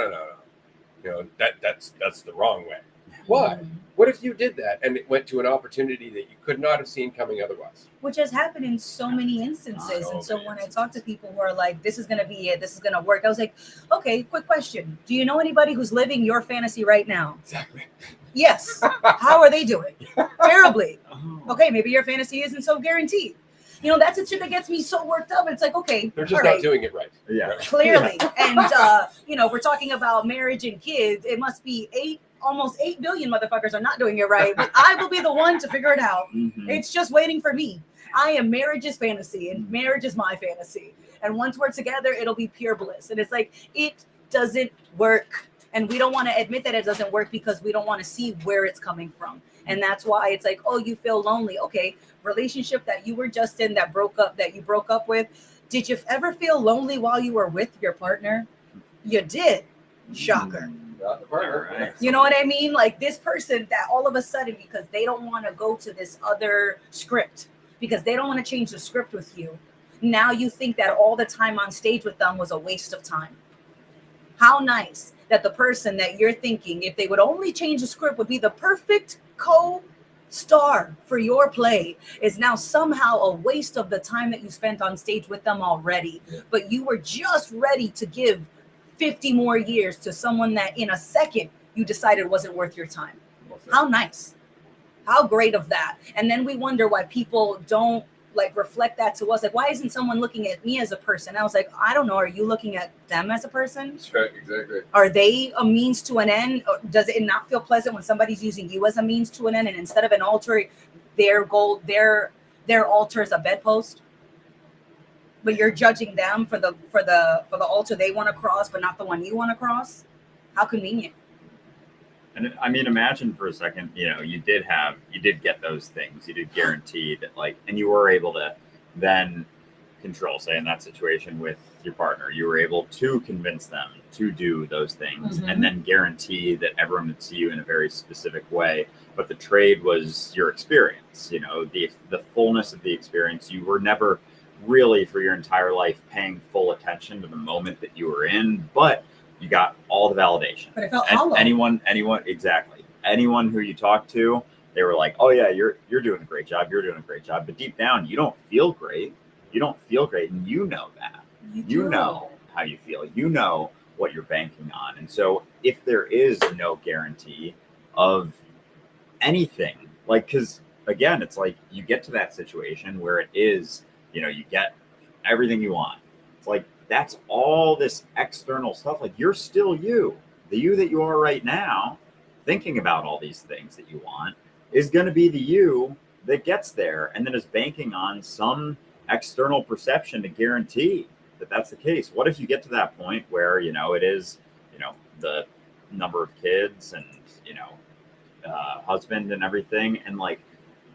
A: You know, that's the wrong way. Why?
C: Mhm.
A: What if you did that and it went to an opportunity that you could not have seen coming otherwise?
C: Which has happened in so many instances. And so when I talk to people who are like, this is going to be it, this is going to work, I was like, okay, quick question. Do you know anybody who's living your fantasy right now?
A: Exactly.
C: Yes. How are they doing? Terribly.
B: Oh.
C: Okay, maybe your fantasy isn't so guaranteed. You know, that's the shit that gets me so worked up. It's like, okay,
A: They're just
C: all
A: not
C: right,
A: doing it right.
B: Yeah.
C: clearly. And, you know, we're talking about marriage and kids. It must be almost 8 billion motherfuckers are not doing it right. But I will be the one to figure it out.
B: Mhm.
C: It's just waiting for me. I am marriage's fantasy and marriage is my fantasy. And once we're together, it'll be pure bliss. And it's like, it doesn't work. And we don't want to admit that it doesn't work because we don't want to see where it's coming from. And that's why it's like, oh, you feel lonely. Okay, relationship that you were just in that you broke up with. Did you ever feel lonely while you were with your partner? You did. Shocker.
A: Not the partner.
B: All right.
C: You know what I mean? Like this person that all of a sudden, because they don't want to go to this other script, because they don't want to change the script with you, now you think that all the time on stage with them was a waste of time. How nice that the person that you're thinking, if they would only change the script, would be the perfect co-star for your play, is now somehow a waste of the time that you spent on stage with them already.
A: Yeah.
C: But you were just ready to give 50 more years to someone that in a second you decided wasn't worth your time. How nice. How great of that. And then we wonder why people don't like reflect that to us. Like, why isn't someone looking at me as a person? I was like, I don't know. Are you looking at them as a person?
A: That's right, exactly.
C: Are they a means to an end? Or does it not feel pleasant when somebody's using you as a means to an end, and instead of an altar, their goal, their altar is a bedpost? But you're judging them for the altar they want to cross, but not the one you want to cross. How convenient.
B: And I mean, imagine for a second, you know, you did get those things. You did guarantee that, like, and you were able to then control, say, in that situation with your partner, you were able to convince them to do those things,
C: Mhm.
B: and then guarantee that everyone would see you in a very specific way. But the trade was your experience, you know, the fullness of the experience. You were never really, for your entire life, paying full attention to the moment that you were in, but you got all the validation.
C: But it felt hollow.
B: Anyone, exactly. Anyone who you talk to, they were like, "Oh yeah, you're doing a great job. You're doing a great job." But deep down, you don't feel great. You don't feel great, and you know that. You know how you feel. You know what you're banking on. And so, if there is no guarantee of anything, like, because again, it's like you get to that situation where it is, you know, you get everything you want. It's like, that's all this external stuff. Like, you're still you. The you that you are right now, thinking about all these things that you want, is going to be the you that gets there and then is banking on some external perception to guarantee that that's the case. What if you get to that point where, you know, it is, you know, the number of kids and, you know, husband and everything, and like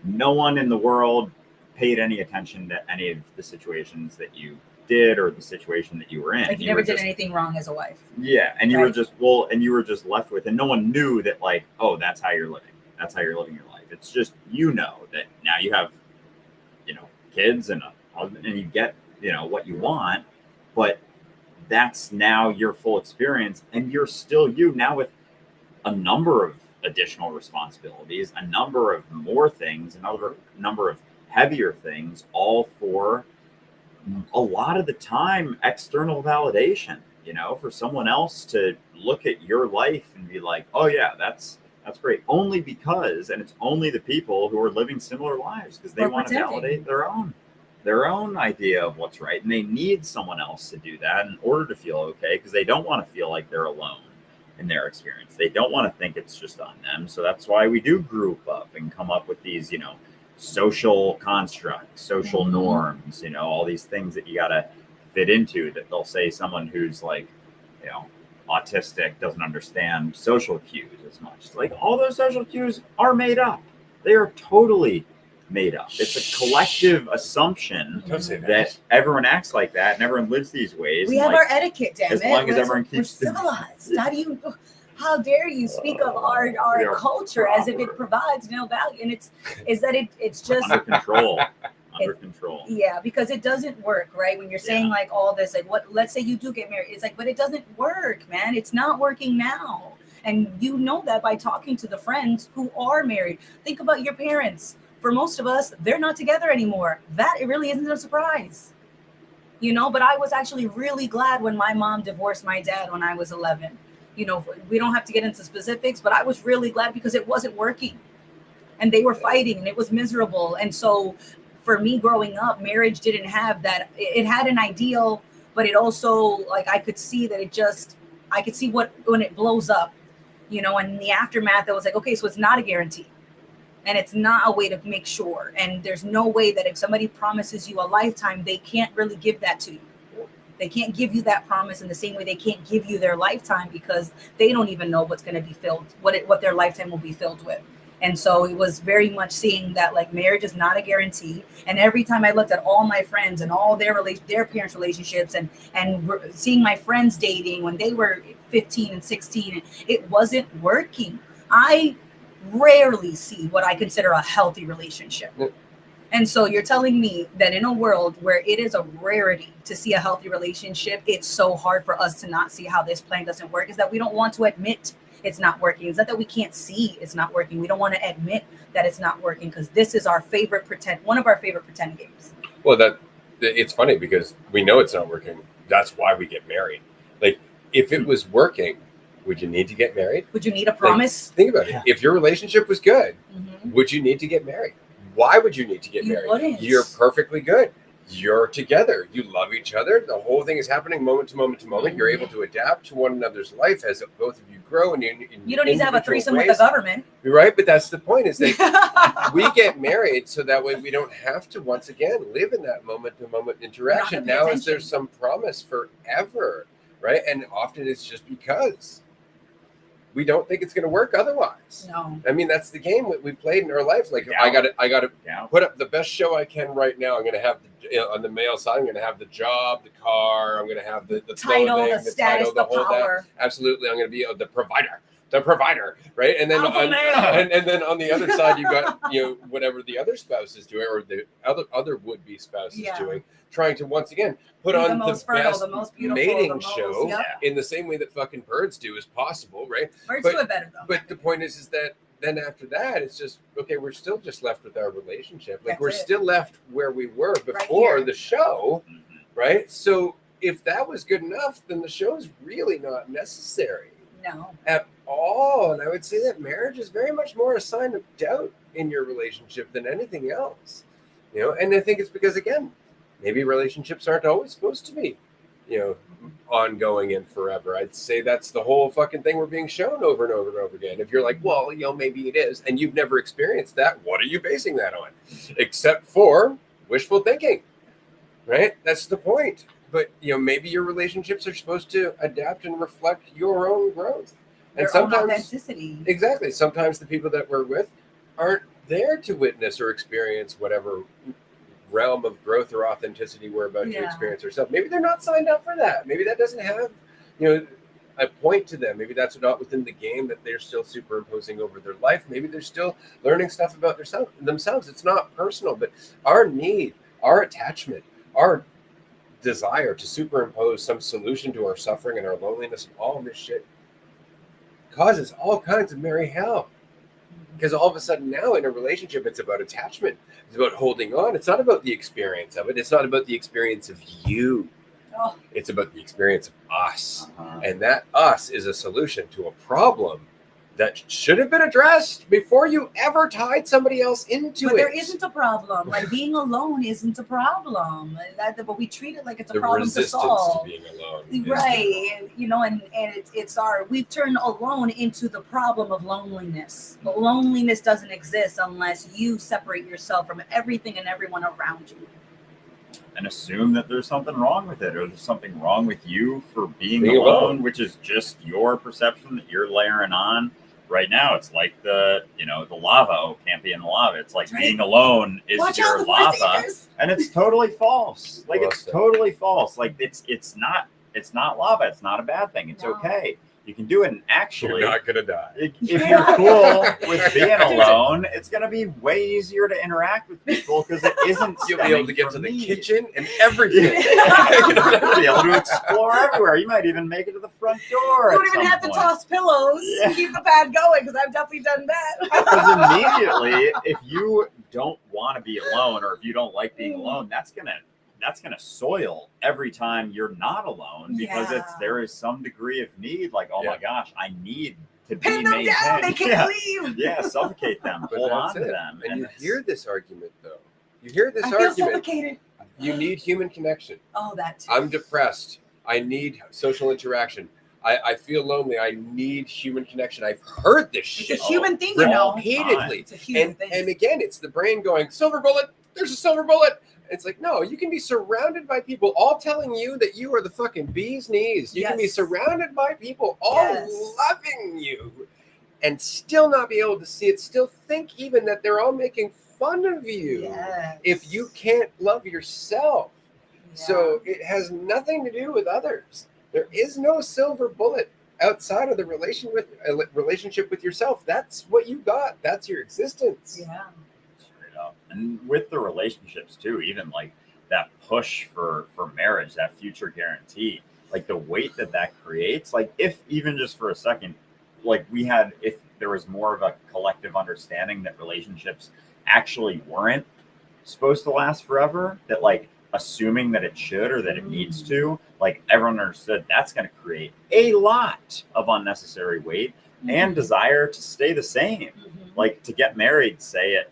B: no one in the world paid any attention to any of the situations that you did or the situation that you were in.
C: Like you never did anything wrong as a wife.
B: Yeah, and you
C: Right.
B: were just and you were just left with, and no one knew that, like, oh, that's how you're living. That's how you're living your life. It's just, you know, that now you have, you know, kids and a husband, and you get, you know, what you want, but that's now your full experience, and you're still you now with a number of additional responsibilities, a number of more things, another number of heavier things, all for a lot of the time external validation. you know, for someone else to look at your life and be like, oh yeah, that's great. Only because, and it's only the people who are living similar lives because they
C: Or
B: want to
C: pretending.
B: validate their own idea of what's right, and they need someone else to do that in order to feel okay because they don't want to feel like they're alone in their experience. They don't want to think it's just on them. So that's why we do group up and come up with these, you know, social constructs, social norms, you know, all these things that you got to fit into. That they'll say someone who's like, you know, autistic doesn't understand social cues as much. It's like all those social cues are made up. They are totally made up. It's a collective assumption
A: Don't say
B: that everyone acts like that and everyone lives these ways.
C: We
B: and
C: have
B: like,
C: our etiquette, damn
B: as
C: it.
B: long as
C: We're-
B: everyone
C: we're
B: keeps
C: civilized. How dare you speak of our
B: We are
C: culture as if it
B: proper.
C: provides no value? And it's just
B: under control. Under control.
C: yeah, because it doesn't work, right? When you're saying like all this, like what, let's say you do get married, it's like, but it doesn't work, man. It's not working now. And you know that by talking to the friends who are married. Think about your parents. For most of us, they're not together anymore. That it really isn't a surprise. You know, but I was actually really glad when my mom divorced my dad when I was 11. You know, we don't have to get into specifics, but I was really glad because it wasn't working. And they were fighting and it was miserable. And so for me growing up, marriage didn't have that. It had an ideal, but it also, like, I could see that I could see what, when it blows up, you know, and in the aftermath, it was like, okay, so it's not a guarantee. And it's not a way to make sure. And there's no way that if somebody promises you a lifetime, they can't really give that to you. They can't give you that promise in the same way they can't give you their lifetime because they don't even know what's going to be filled, what their lifetime will be filled with. And so it was very much seeing that like marriage is not a guarantee. And every time I looked at all my friends and all their parents' relationships and seeing my friends dating when they were 15 and 16, it wasn't working. I rarely see what I consider a healthy relationship. And so you're telling me that in a world where it is a rarity to see a healthy relationship, it's so hard for us to not see how this plan doesn't work, is that we don't want to admit it's not working. It's not that we can't see it's not working. We don't want to admit that it's not working because this is one of our favorite pretend games.
A: Well, it's funny because we know it's not working. That's why we get married. Like, if it was working, would you need to get married?
C: Would you need a promise?
A: Like, think about it. If your relationship was good, would you need to get married? Why would you need to get married?
C: Wouldn't.
A: You're perfectly good. You're together. You love each other. The whole thing is happening moment to moment to moment. You're able to adapt to one another's life as both of you grow. And
C: you don't need to have a threesome with the government.
A: Right? But that's the point, is that we get married so that way we don't have to, once again, live in that moment to moment interaction. Now, is there some promise forever, right? And often it's just because we don't think it's going to work otherwise.
C: No.
A: I mean, that's the game we played in our life. Like, I got to put up the best show I can right now. I'm going to have on the male side, I'm going to have the job, the car. I'm going to have the
C: title,
A: clothing,
C: the status, the
A: whole
C: power.
A: That. Absolutely, I'm going to be the provider, right? And then and then on the other side, you got whatever the other spouse is doing, or the other would-be spouse is doing, trying to once again put on the best mating show in the same way that fucking birds do as possible, right?
C: Birds do it better though.
A: But the point is that then after that, it's just okay. We're still just left with our relationship. Like, we're still left where we were before the show, right? So if that was good enough, then the show is really not necessary.
C: No.
A: At all. And I would say that marriage is very much more a sign of doubt in your relationship than anything else. And I think it's because, again, maybe relationships aren't always supposed to be, ongoing and forever. I'd say that's the whole fucking thing we're being shown over and over and over again. If you're like, well, maybe it is, and you've never experienced that, what are you basing that on? Except for wishful thinking, right? That's the point. But, maybe your relationships are supposed to adapt and reflect your own growth. And sometimes,
C: own authenticity.
A: Exactly. Sometimes the people that we're with aren't there to witness or experience whatever realm of growth or authenticity we're about to experience ourselves. Maybe they're not signed up for that. Maybe that doesn't have, a point to them. Maybe that's not within the game that they're still superimposing over their life. Maybe they're still learning stuff about themselves. It's not personal, but our need, our attachment, our desire to superimpose some solution to our suffering and our loneliness and all of this shit causes all kinds of merry hell. Because all of a sudden now in a relationship, it's about attachment. It's about holding on. It's not about the experience of it. It's not about the experience of you.
C: Oh.
A: It's about the experience of us.
B: Uh-huh.
A: And that us is a solution to a problem that should have been addressed before you ever tied somebody else into
C: But
A: it.
C: there isn't a problem. Like being alone isn't a problem. But we treat it like it's a
A: The
C: problem to
A: resistance
C: solve.
A: to being alone. is the
C: Right. You know, and we've turned alone into the problem of loneliness. But loneliness doesn't exist unless you separate yourself from everything and everyone around you.
B: And assume that there's something wrong with it, or there's something wrong with you for being
A: Being
B: alone,
A: alone.
B: which is just your perception that you're layering on. Right now, it's like the lava. Oh, can't be in the lava. It's like
C: Right.
B: being alone is
C: Watch
B: your
C: out, the
B: lava,
C: force
B: and it's totally false. Like
A: Well
B: it's
A: said.
B: totally false. Like it's not lava. It's not a bad thing. It's
C: No.
B: okay. You can do it, and actually,
A: You're not going to die.
B: if you're cool with being alone, it's going to be way easier to interact with people because it isn't.
A: You'll be able to get to
B: stemming
A: the
B: from need.
A: kitchen and everything.
B: You'll be able to explore everywhere. You might even make it to the front door.
C: You
B: at
C: don't even
B: some
C: have to
B: point.
C: toss pillows
B: Yeah.
C: to keep the pad going because I've definitely done that.
B: Because immediately, if you don't want to be alone, or if you don't like being alone, that's gonna soil every time you're not alone, because
C: Yeah.
B: there is some degree of need. Like, oh my
A: Yeah.
B: gosh, I need to be
C: Pin them
B: maintained.
C: down. They can't
B: yeah.
C: leave.
B: Yeah, suffocate them.
A: But
B: Hold on
A: that's
B: to
A: it.
B: them.
A: And you
B: it's-
A: hear this argument, though. You hear this
C: I feel
A: argument.
C: suffocated.
A: You need human connection.
C: Oh, that too.
A: I'm depressed. I need social interaction. I feel lonely. I need human connection. I've heard this
C: It's
A: shit
C: a human thing, you know.
A: repeatedly.
C: It's a human
A: And,
C: thing.
A: and again, it's the brain going, silver bullet, there's a silver bullet. It's like, no, you can be surrounded by people all telling you that you are the fucking bee's knees. You can be
C: Yes.
A: surrounded by people all
C: Yes.
A: loving you and still not be able to see it, still think even that they're all making fun of you
C: Yes.
A: if you can't love yourself.
C: Yeah.
A: So it has nothing to do with others. There is no silver bullet outside of the relationship with yourself. That's what you got. That's your existence.
C: Yeah.
B: Straight up. And with the relationships too, even like that push for marriage, that future guarantee, like the weight that creates, like if even just for a second, like if there was more of a collective understanding that relationships actually weren't supposed to last forever, that like assuming that it should or that it needs to, like everyone understood, that's going to create a lot of unnecessary weight and desire to stay the same.
C: Mhm.
B: Like to get married, say it,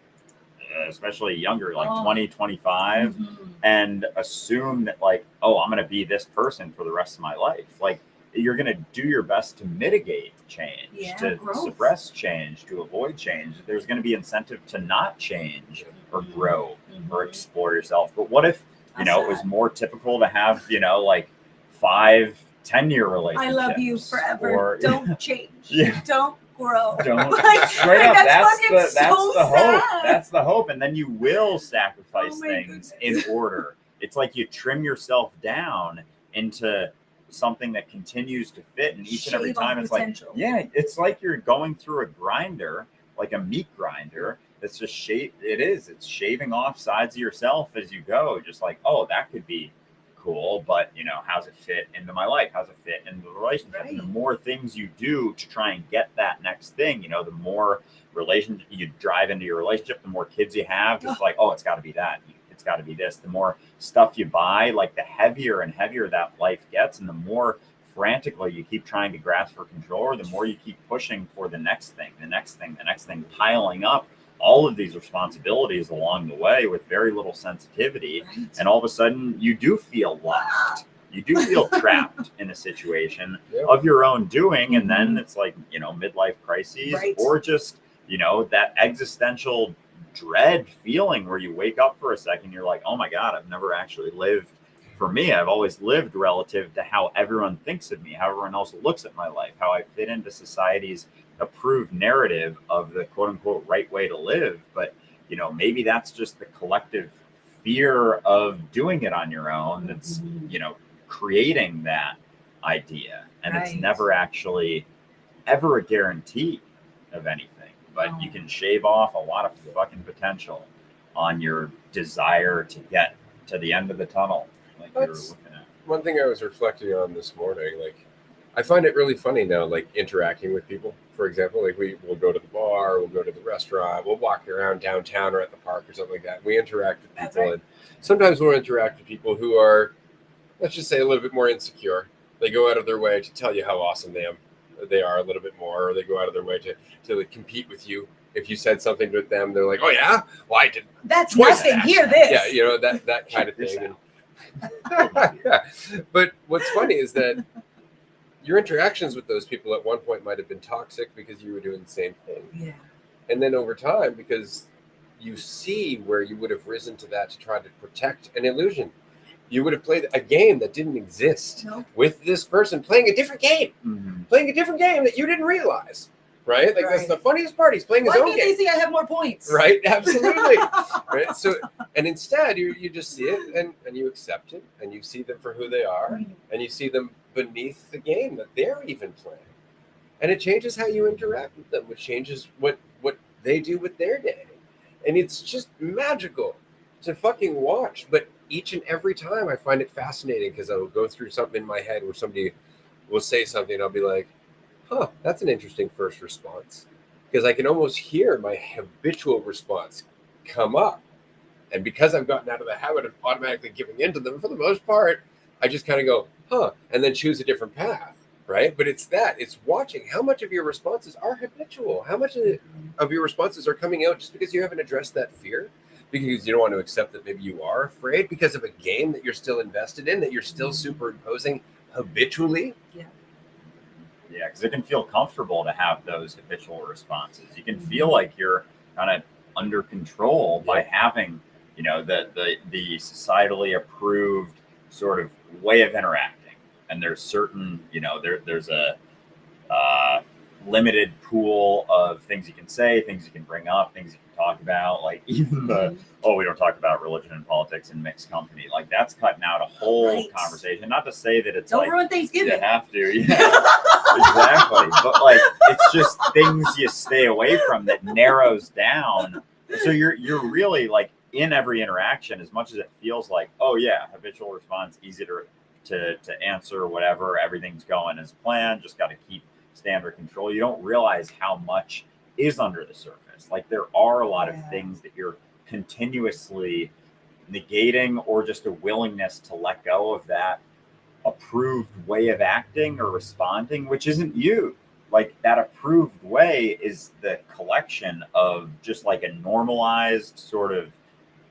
B: especially younger, like 20, 25,
C: Mhm.
B: and assume that like, oh, I'm going to be this person for the rest of my life. Like you're going to do your best to mitigate change,
C: Yeah,
B: to
C: growth.
B: suppress change, to avoid change. There's going to be incentive to not change or grow or
C: Mhm.
B: explore yourself. But what if, it
C: That's
B: was
C: sad.
B: more typical to have, like 5-10 year relationships?
C: I love you forever.
B: Or,
C: Don't change.
B: Yeah.
C: Don't grow.
B: Don't
C: Like,
B: straight up. That's
C: fucking so
B: the hope.
C: sad.
B: That's the hope, and then you will sacrifice
C: Oh my
B: things
C: goodness.
B: in order. It's like you trim yourself down into something that continues to fit, and each and every
C: Shave off
B: time it's
C: potential.
B: like, yeah, it's like you're going through a grinder, like a meat grinder. That's just it's shaving off sides of yourself as you go. Just like, oh, that could be cool, but how's it fit into my life? How's it fit into the relationship?
C: Right.
B: And the more things you do to try and get that next thing, the more relationship you drive into your relationship, the more kids you have. It's like, oh, it's got to be that. It's got to be this. The more stuff you buy, like the heavier and heavier that life gets, and the more frantically you keep trying to grasp for control, or the more you keep pushing for the next thing, piling up all of these responsibilities along the way with very little sensitivity.
C: Right.
B: And all of a sudden you do feel lost. You do feel trapped in a situation
A: Yeah.
B: of your own doing. And then it's like, midlife crises,
C: Right.
B: or just, that existential dread feeling where you wake up for a second, you're like, oh my God, I've never actually lived for me. I've always lived relative to how everyone thinks of me, how everyone else looks at my life, how I fit into society's approved narrative of the quote unquote right way to live. But, maybe that's just the collective fear of doing it on your own that's, creating that idea. And it's
C: Right.
B: never actually ever a guarantee of anything. But
C: No.
B: you can shave off a lot of fucking potential on your desire to get to the end of the tunnel, like you were
A: That's-
B: looking at.
A: One thing I was reflecting on this morning, like I find it really funny now, like interacting with people. For example, like we'll go to the bar, we'll go to the restaurant, we'll walk around downtown or at the park or something like that. We interact with
C: That's
A: people,
C: right.
A: and sometimes we'll interact with people who are let's just say a little bit more insecure. They go out of their way to tell you how awesome they are a little bit more, or they go out of their way to like, compete with you. If you said something with them, they're like, "Oh yeah, well I did
C: That's
A: twice
C: nothing.
A: that."
C: Hear this.
A: Yeah, you know, that kind of thing. Yeah. But what's funny is that your interactions with those people at one point might have been toxic because you were doing the same thing,
C: Yeah.
A: and then over time, because you see where you would have risen to that to try to protect an illusion, you would have played a game that didn't exist
C: Nope.
A: with this person playing a different game, playing a different game that you didn't realize, right? Like that's the funniest part. He's playing his
C: Why
A: own
C: can't
A: game.
C: they see I have more points?
A: Right, absolutely. Right. So, and instead, you just see it and you accept it, and you see them for who they are, and you see them beneath the game that they're even playing, and it changes how you interact with them, which changes what they do with their day, and it's just magical to fucking watch. But each and every time, I find it fascinating because I will go through something in my head where somebody will say something, and I'll be like, "Huh, that's an interesting first response." Because I can almost hear my habitual response come up. And because I've gotten out of the habit of automatically giving in to them for the most part, I just kind of go, huh, and then choose a different path, right? But it's watching how much of your responses are habitual. How much of your responses are coming out just because you haven't addressed that fear, because you don't want to accept that maybe you are afraid because of a game that you're still invested in, that you're still superimposing habitually.
B: Yeah, because it can feel comfortable to have those habitual responses. You can feel like you're kind of under control by having, you know, the societally approved sort of way of interacting. And there's certain, you know, there's a limited pool of things you can say, things you can bring up, things you can talk about. Like even we don't talk about religion and politics in mixed company. Like that's cutting out a whole conversation. Not to say that it's
C: don't ruin Thanksgiving.
B: You have to, exactly. But like it's just things you stay away from that narrows down. So you're really like in every interaction, as much as it feels like, oh yeah, habitual response, easy to answer, whatever, everything's going as planned, just got to keep standard control. You don't realize how much is under the surface. Like there are a lot of things that you're continuously negating, or just a willingness to let go of that approved way of acting or responding, which isn't you. Like that approved way is the collection of just like a normalized sort of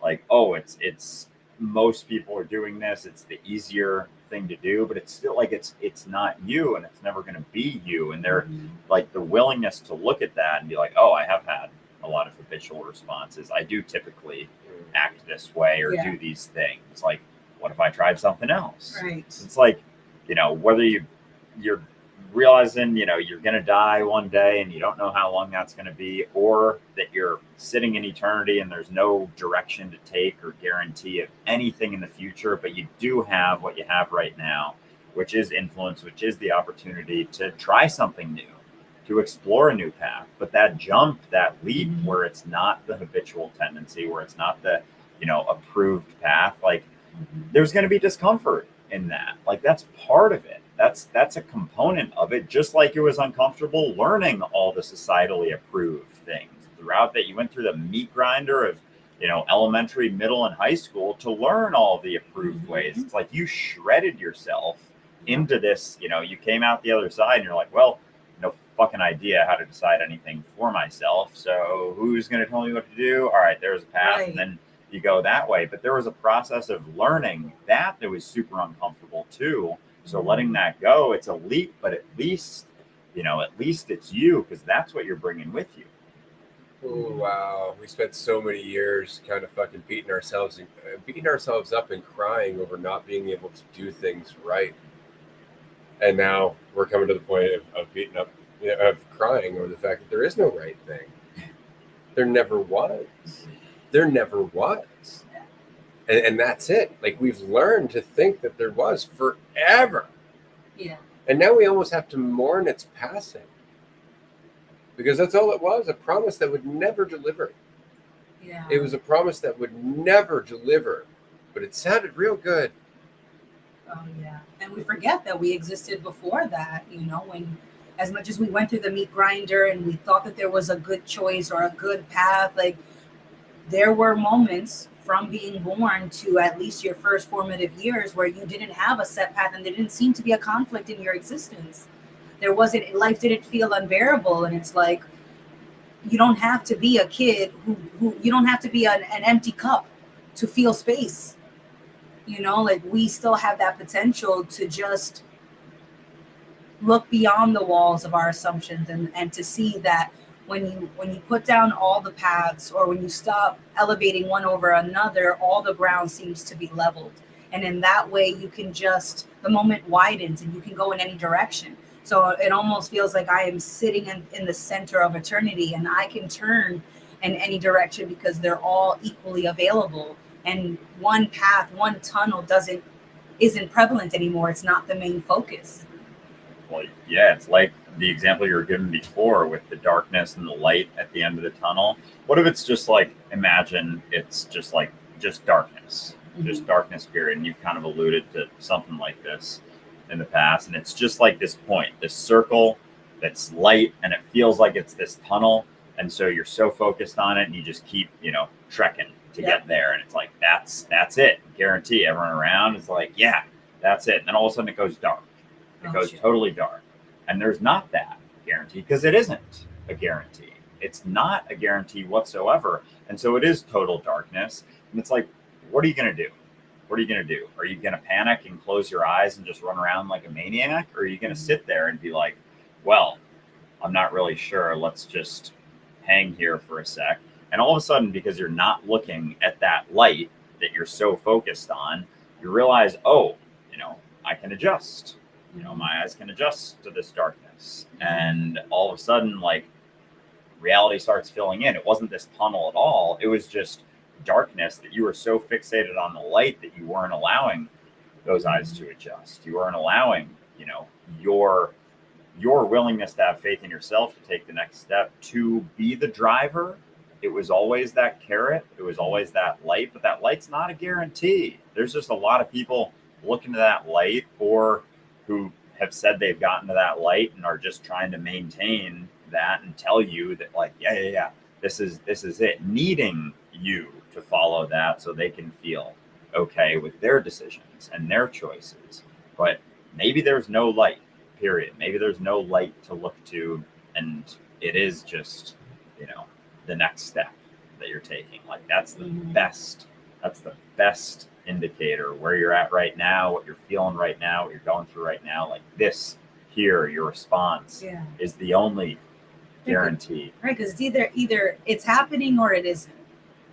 B: like, oh, it's most people are doing this, it's the easier thing to do, but it's still like it's not you, and it's never going to be you. And they're like the willingness to look at that and be like, oh, I have had a lot of habitual responses. I do typically act this way or do these things. Like, what if I tried something else?
C: Right.
B: It's like, you know, whether you're realizing, you know, you're going to die one day and you don't know how long that's going to be, or that you're sitting in eternity and there's no direction to take or guarantee of anything in the future, but you do have what you have right now, which is influence, which is the opportunity to try something new, to explore a new path. But that jump, that leap where it's not the habitual tendency, where it's not the, you know, approved path, like there's going to be discomfort in that. Like that's part of it. That's a component of it, just like it was uncomfortable learning all the societally approved things throughout that. You went through the meat grinder of, you know, elementary, middle, and high school to learn all the approved ways. It's like you shredded yourself into this, you know, you came out the other side and you're like, well, no fucking idea how to decide anything for myself. So who's going to tell me what to do? All right, there's a path.
C: Right.
B: And then you go that way. But there was a process of learning that was super uncomfortable too. So letting that go, it's a leap, but at least it's you, because that's what you're bringing with you.
A: Oh, wow. We spent so many years kind of fucking beating ourselves up and crying over not being able to do things right. And now we're coming to the point of beating up, you know, of crying over the fact that there is no right thing. There never was. There never was. And that's it. Like we've learned to think that there was forever.
C: Yeah.
A: And now we almost have to mourn its passing. Because that's all it was, a promise that would never deliver.
C: Yeah.
A: It was a promise that would never deliver. But it sounded real good.
C: Oh yeah. And we forget that we existed before that, you know, when as much as we went through the meat grinder and we thought that there was a good choice or a good path, like there were moments from being born to at least your first formative years where you didn't have a set path and there didn't seem to be a conflict in your existence. Life didn't feel unbearable. And it's like, you don't have to be a kid who you don't have to be an empty cup to feel space. Like we still have that potential to just look beyond the walls of our assumptions and to see that when you put down all the paths, or when you stop elevating one over another, all the ground seems to be leveled. And in that way, you can just, the moment widens and you can go in any direction. So it almost feels like I am sitting in the center of eternity, and I can turn in any direction because they're all equally available. And one path, one tunnel isn't prevalent anymore. It's not the main focus.
B: Well, yeah, it's like the example you were given before with the darkness and the light at the end of the tunnel. What if it's just like, imagine it's just darkness, just darkness period. And you've kind of alluded to something like this in the past. And it's just like this point, this circle that's light, and it feels like it's this tunnel. And so you're so focused on it and you just keep, trekking to get there. And it's like, that's it. Guarantee everyone around is like, yeah, that's it. And then all of a sudden it goes dark. It goes totally dark. And there's not that guarantee, because it isn't a guarantee. It's not a guarantee whatsoever. And so it is total darkness. And it's like, what are you going to do? What are you going to do? Are you going to panic and close your eyes and just run around like a maniac? Or are you going to sit there and be like, well, I'm not really sure. Let's just hang here for a sec. And all of a sudden, because you're not looking at that light that you're so focused on, you realize, I can adjust. My eyes can adjust to this darkness. And all of a sudden, like, reality starts filling in. It wasn't this tunnel at all. It was just darkness that you were so fixated on the light that you weren't allowing those eyes to adjust. You weren't allowing, your willingness to have faith in yourself to take the next step, to be the driver. It was always that carrot. It was always that light, but that light's not a guarantee. There's just a lot of people looking to that light, or who have said they've gotten to that light and are just trying to maintain that and tell you that, like, yeah, this is it, needing you to follow that so they can feel okay with their decisions and their choices. But maybe there's no light, period. Maybe there's no light to look to, and it is just, the next step that you're taking. Like, that's the best indicator where you're at right now, what you're feeling right now, what you're going through right now. Like, this here, your response is the only guarantee.
C: Right, because it's either it's happening or it isn't.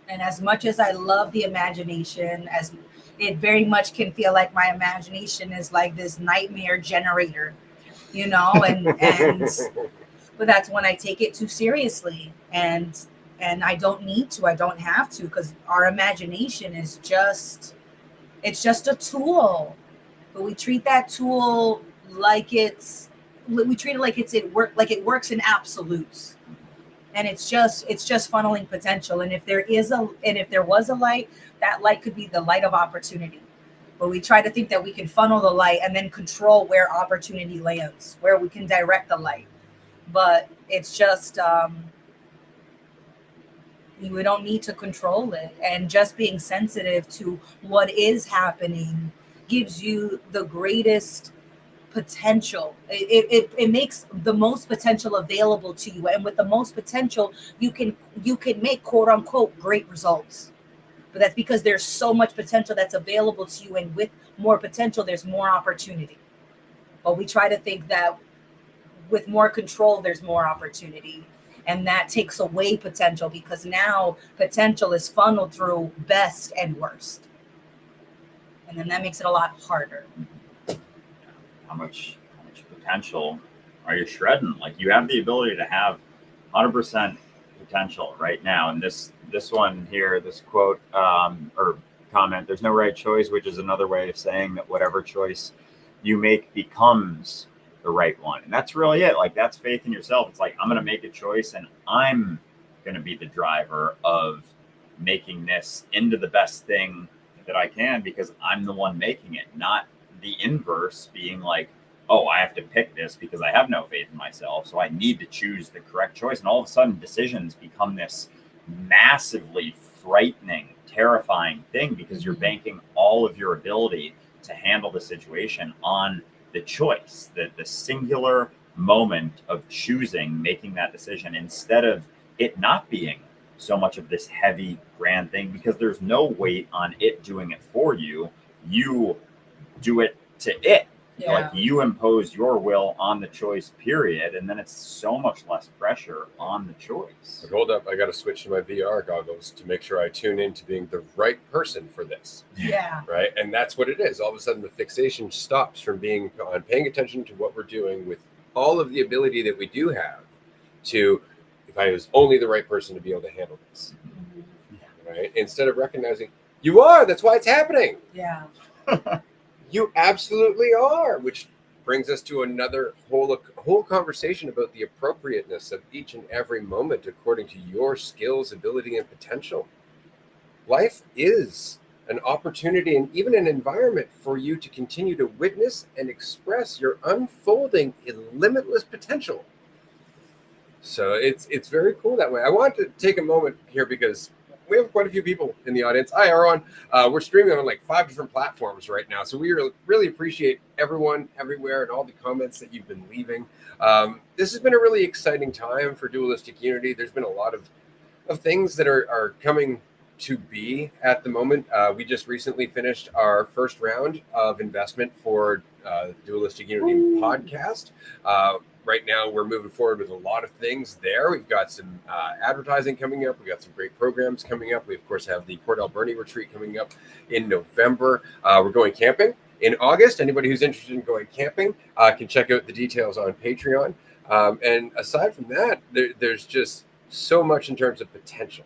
C: And as much as I love the imagination, as it very much can feel like my imagination is like this nightmare generator, and but that's when I take it too seriously, and I don't need to, I don't have to, because our imagination is just a tool. But we treat that tool like it works in absolutes. And it's just funneling potential. And if there was a light, that light could be the light of opportunity. But we try to think that we can funnel the light and then control where opportunity lands, where we can direct the light. But it's just we don't need to control it. And just being sensitive to what is happening gives you the greatest potential. It makes the most potential available to you, and with the most potential you can make quote unquote great results. But that's because there's so much potential that's available to you, and with more potential there's more opportunity. But we try to think that with more control there's more opportunity, and that takes away potential, because now potential is funneled through best and worst, and then that makes it a lot harder.
B: How much potential are you shredding? Like, you have the ability to have 100% potential right now. And this one here, this quote or comment, there's no right choice, which is another way of saying that whatever choice you make becomes the right one. And that's really it. Like, that's faith in yourself. It's like, I'm going to make a choice, and I'm going to be the driver of making this into the best thing that I can, because I'm the one making it, not the inverse being like, oh, I have to pick this because I have no faith in myself, so I need to choose the correct choice. And all of a sudden decisions become this massively frightening, terrifying thing, because you're banking all of your ability to handle the situation on the choice, the singular moment of choosing, making that decision, instead of it not being so much of this heavy, grand thing, because there's no weight on it doing it for you. You do it to it.
C: Yeah.
B: Like, you impose your will on the choice, period, and then it's so much less pressure on the choice.
A: But hold up, I got to switch to my VR goggles to make sure I tune into being the right person for this.
C: Yeah.
A: Right, and that's what it is. All of a sudden, the fixation stops from being on paying attention to what we're doing with all of the ability that we do have to, if I was only the right person to be able to handle this, right? Instead of recognizing you are, that's why it's happening.
C: Yeah.
A: You absolutely are, which brings us to another whole conversation about the appropriateness of each and every moment according to your skills, ability, and potential. Life is an opportunity and even an environment for you to continue to witness and express your unfolding limitless potential. So it's very cool that way. I want to take a moment here because we have quite a few people in the audience. Hi, Aaron. We're streaming on like 5 different platforms right now. So we really appreciate everyone everywhere and all the comments that you've been leaving. This has been a really exciting time for Dualistic Unity. There's been a lot of things that are coming to be at the moment. We just recently finished our first round of investment for Dualistic Unity podcast. Right now, we're moving forward with a lot of things there. We've got some advertising coming up. We've got some great programs coming up. We, of course, have the Port Alberni retreat coming up in November. We're going camping in August. Anybody who's interested in going camping can check out the details on Patreon. And aside from that, there's just so much in terms of potential.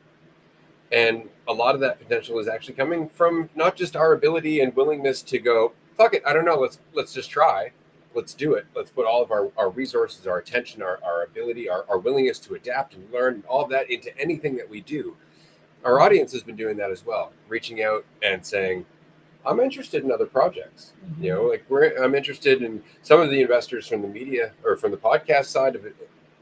A: And a lot of that potential is actually coming from not just our ability and willingness to go, fuck it, I don't know, let's just try. Let's do it. Let's put all of our resources, our attention, our ability, our willingness to adapt and learn, all of that into anything that we do. Our audience has been doing that as well, reaching out and saying, I'm interested in other projects. You know, like I'm interested in some of the investors from the media or from the podcast side of it,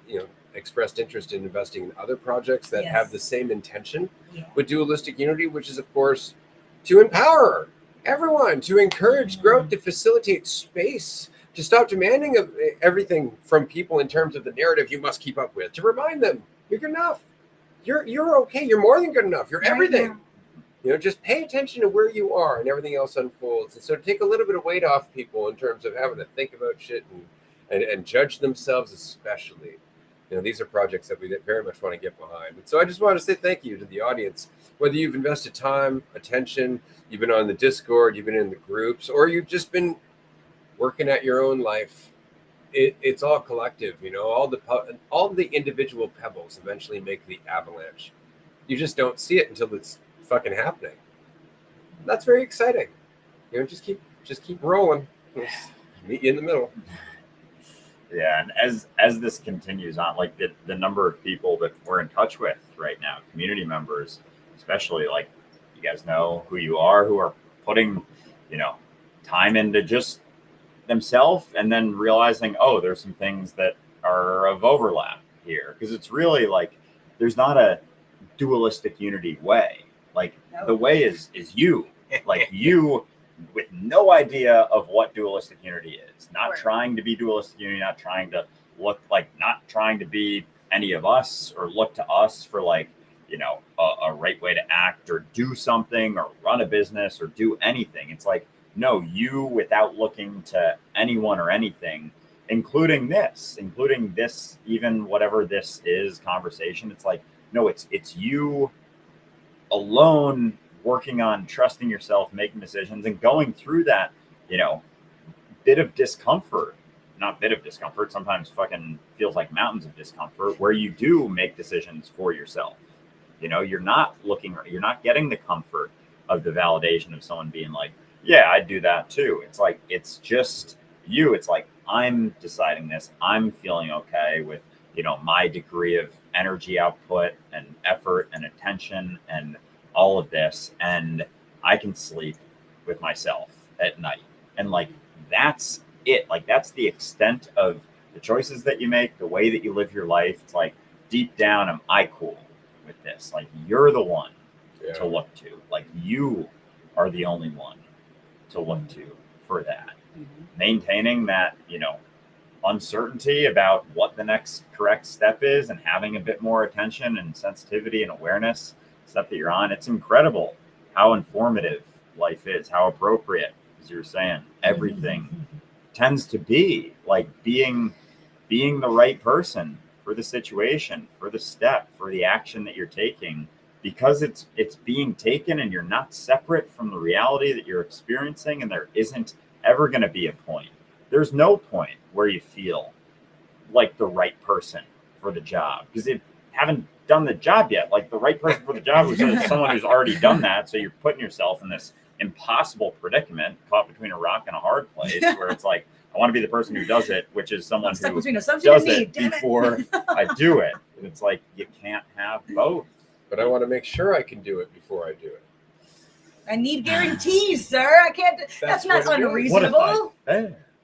A: you know, expressed interest in investing in other projects that have the same intention with Dualistic Unity, which is, of course, to empower everyone, to encourage growth, to facilitate space, to stop demanding of everything from people in terms of the narrative you must keep up with, to remind them you're good enough, you're okay, you're more than good enough, you're everything. You know, just pay attention to where you are and everything else unfolds. And so take a little bit of weight off people in terms of having to think about shit and judge themselves, especially. You know, these are projects that we very much want to get behind. And so I just want to say thank you to the audience, whether you've invested time, attention, you've been on the Discord, you've been in the groups, or you've just been working at your own life. It's all collective, you know, all the individual pebbles eventually make the avalanche. You just don't see it until it's fucking happening. That's very exciting. You know, just keep rolling. Just meet you in the middle.
B: Yeah, and as this continues on, like the number of people that we're in touch with right now, community members, especially, like, you guys know who you are, who are putting, you know, time into just themselves, and then realizing, oh, there's some things that are of overlap here, because it's really like there's not a dualistic unity way. Like, the way is you, like you with no idea of what dualistic unity is, not trying to be dualistic unity, not trying to look like, not trying to be any of us or look to us for, like, you know, a right way to act or do something or run a business or do anything. It's like, no, you, without looking to anyone or anything, including this, even whatever this is, conversation. It's like, no, it's you alone, working on trusting yourself, making decisions, and going through that, you know, bit of discomfort, not bit of discomfort, sometimes fucking feels like mountains of discomfort, where you do make decisions for yourself. You know, you're not getting the comfort of the validation of someone being like, yeah, I'd do that too. It's like, it's just you. It's like, I'm deciding this. I'm feeling okay with, you know, my degree of energy output and effort and attention and all of this, and I can sleep with myself at night. And, like, that's it. Like, that's the extent of the choices that you make, the way that you live your life. It's like, deep down, am I cool with this? Like, you're the one to look to. Like, you are the only one to look to for that. Maintaining that, uncertainty about what the next correct step is, and having a bit more attention and sensitivity and awareness, stuff that you're on. It's incredible how informative life is, how appropriate, as you were saying, everything tends to be like being the right person for the situation, for the step, for the action that you're taking, because it's being taken and you're not separate from the reality that you're experiencing. And there isn't ever going to be a point. There's no point where you feel like the right person for the job, because you haven't done the job yet. Like, the right person for the job is someone who's already done that. So you're putting yourself in this impossible predicament, caught between a rock and a hard place, where it's like, I want to be the person who does it, which is someone who does it before I do it. And it's like, you can't have both.
A: But I want to make sure I can do it before I do it.
C: I need guarantees, sir. I can't. That's not unreasonable.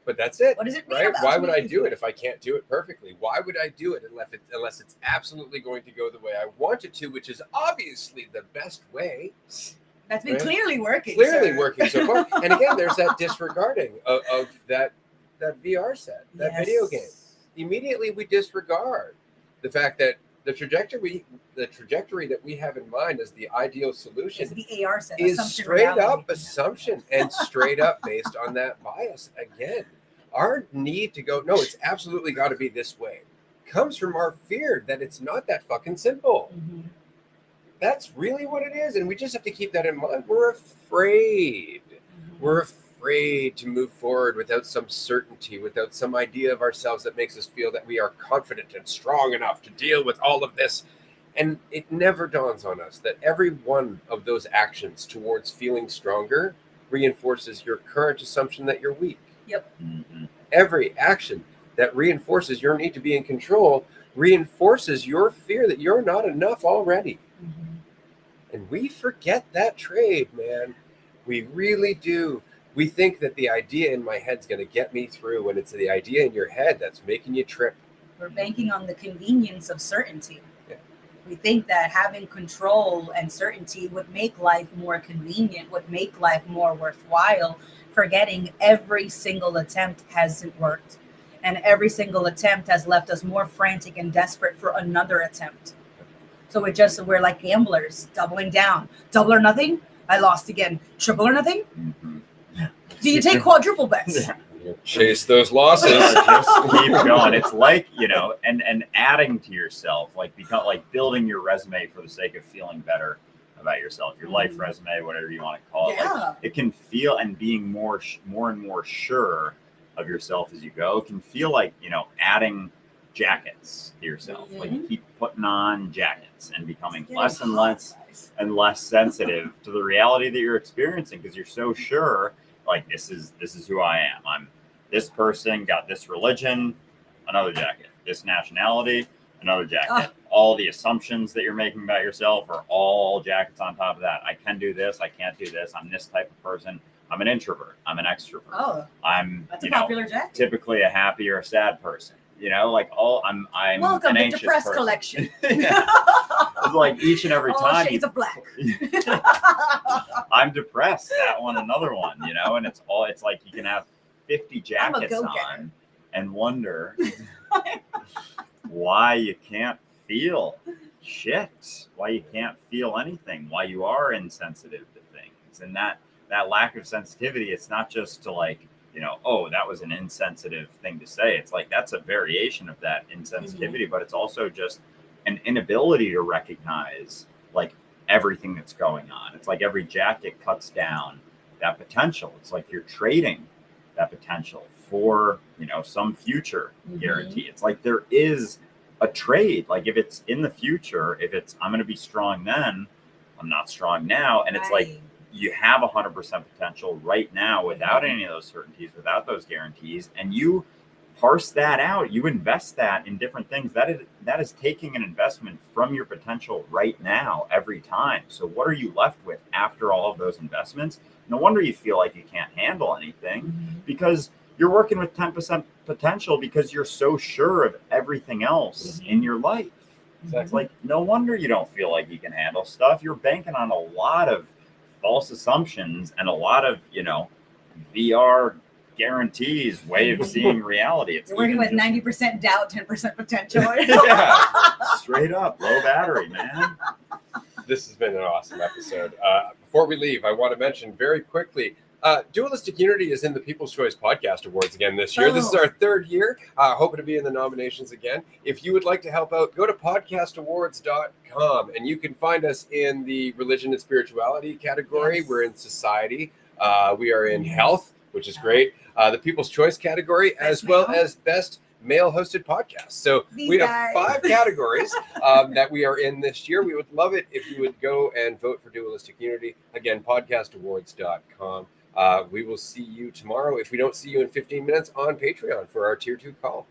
A: But that's it.
C: What does it mean?
A: Right? Why would I do it if I can't do it perfectly? Why would I do it unless it's absolutely going to go the way I want it to, which is obviously the best way.
C: That's been clearly working.
A: Working so far. And again, there's that disregarding of that VR set, that video game. Immediately we disregard the fact that the trajectory that we have in mind as the ideal solution
C: is the AR set,
A: is straight up assumption and straight up based on that bias. Again, our need to go, no, it's absolutely got to be this way, comes from our fear that it's not that fucking simple. That's really what it is. And we just have to keep that in mind. We're afraid. We're afraid to move forward without some certainty, without some idea of ourselves that makes us feel that we are confident and strong enough to deal with all of this. And it never dawns on us that every one of those actions towards feeling stronger reinforces your current assumption that you're weak.
C: Yep.
A: Every action that reinforces your need to be in control reinforces your fear that you're not enough already. And we forget that trade, man. We really do. We think that the idea in my head's going to get me through, when it's the idea in your head that's making you trip.
C: We're banking on the convenience of certainty. We think that having control and certainty would make life more convenient, would make life more worthwhile, forgetting every single attempt hasn't worked. And every single attempt has left us more frantic and desperate for another attempt. So we're like gamblers, doubling down. Double or nothing, I lost again. Triple or nothing? Do you take quadruple bets?
A: Chase those losses.
B: Just keep going. It's like, and adding to yourself, like building your resume for the sake of feeling better about yourself, your life resume, whatever you want to call it. Like, it can feel, and being more and more sure of yourself as you go, can feel like, adding jackets to yourself. Like, you keep putting on jackets and becoming less and less sensitive to the reality that you're experiencing, because you're so sure, like, this is who I am. I'm this person, got this religion, another jacket. This nationality, another jacket. All the assumptions that you're making about yourself are all jackets on top of that. I can do this. I can't do this. I'm this type of person. I'm an introvert. I'm an extrovert. I'm
C: that's a popular jacket.
B: Typically a happy or a sad person. I'm
C: welcome
B: an
C: to
B: anxious
C: Depressed
B: person.
C: Collection.
B: It's like each and every time.
C: Shades of black.
B: I'm depressed. That one, another one, and it's like you can have 50 jackets on and wonder why you can't feel shit, why you can't feel anything, why you are insensitive to things. And that lack of sensitivity, it's not just to like, that was an insensitive thing to say. It's like, that's a variation of that insensitivity, but it's also just an inability to recognize like everything that's going on. It's like every jacket cuts down that potential. It's like you're trading that potential for, some future guarantee. It's like there is a trade. Like, if it's in the future, if it's, I'm going to be strong then, I'm not strong now. And it's like, you have 100% potential right now without any of those certainties, without those guarantees. And you parse that out, you invest that in different things. That is taking an investment from your potential right now every time. So what are you left with after all of those investments? No wonder you feel like you can't handle anything, because you're working with 10% potential, because you're so sure of everything else in your life. It's like, no wonder you don't feel like you can handle stuff. You're banking on a lot of false assumptions and a lot of, VR guarantees, way of seeing reality. It's
C: You're working with
B: just-
C: 90% doubt, 10% potential.
A: Yeah.
B: straight up, low battery, man.
A: This has been an awesome episode. Before we leave, I want to mention very quickly, Dualistic Unity is in the People's Choice Podcast Awards again this year. This is our third year. Hoping to be in the nominations again. If you would like to help out, go to podcastawards.com and you can find us in the religion and spirituality category.
C: Yes.
A: We're in society. We are in health, which is great. The People's Choice category, as well as best male-hosted podcast. So we have 5 categories that we are in this year. We would love it if you would go and vote for Dualistic Unity. Again, podcastawards.com. We will see you tomorrow, if we don't see you in 15 minutes, on Patreon for our Tier 2 call.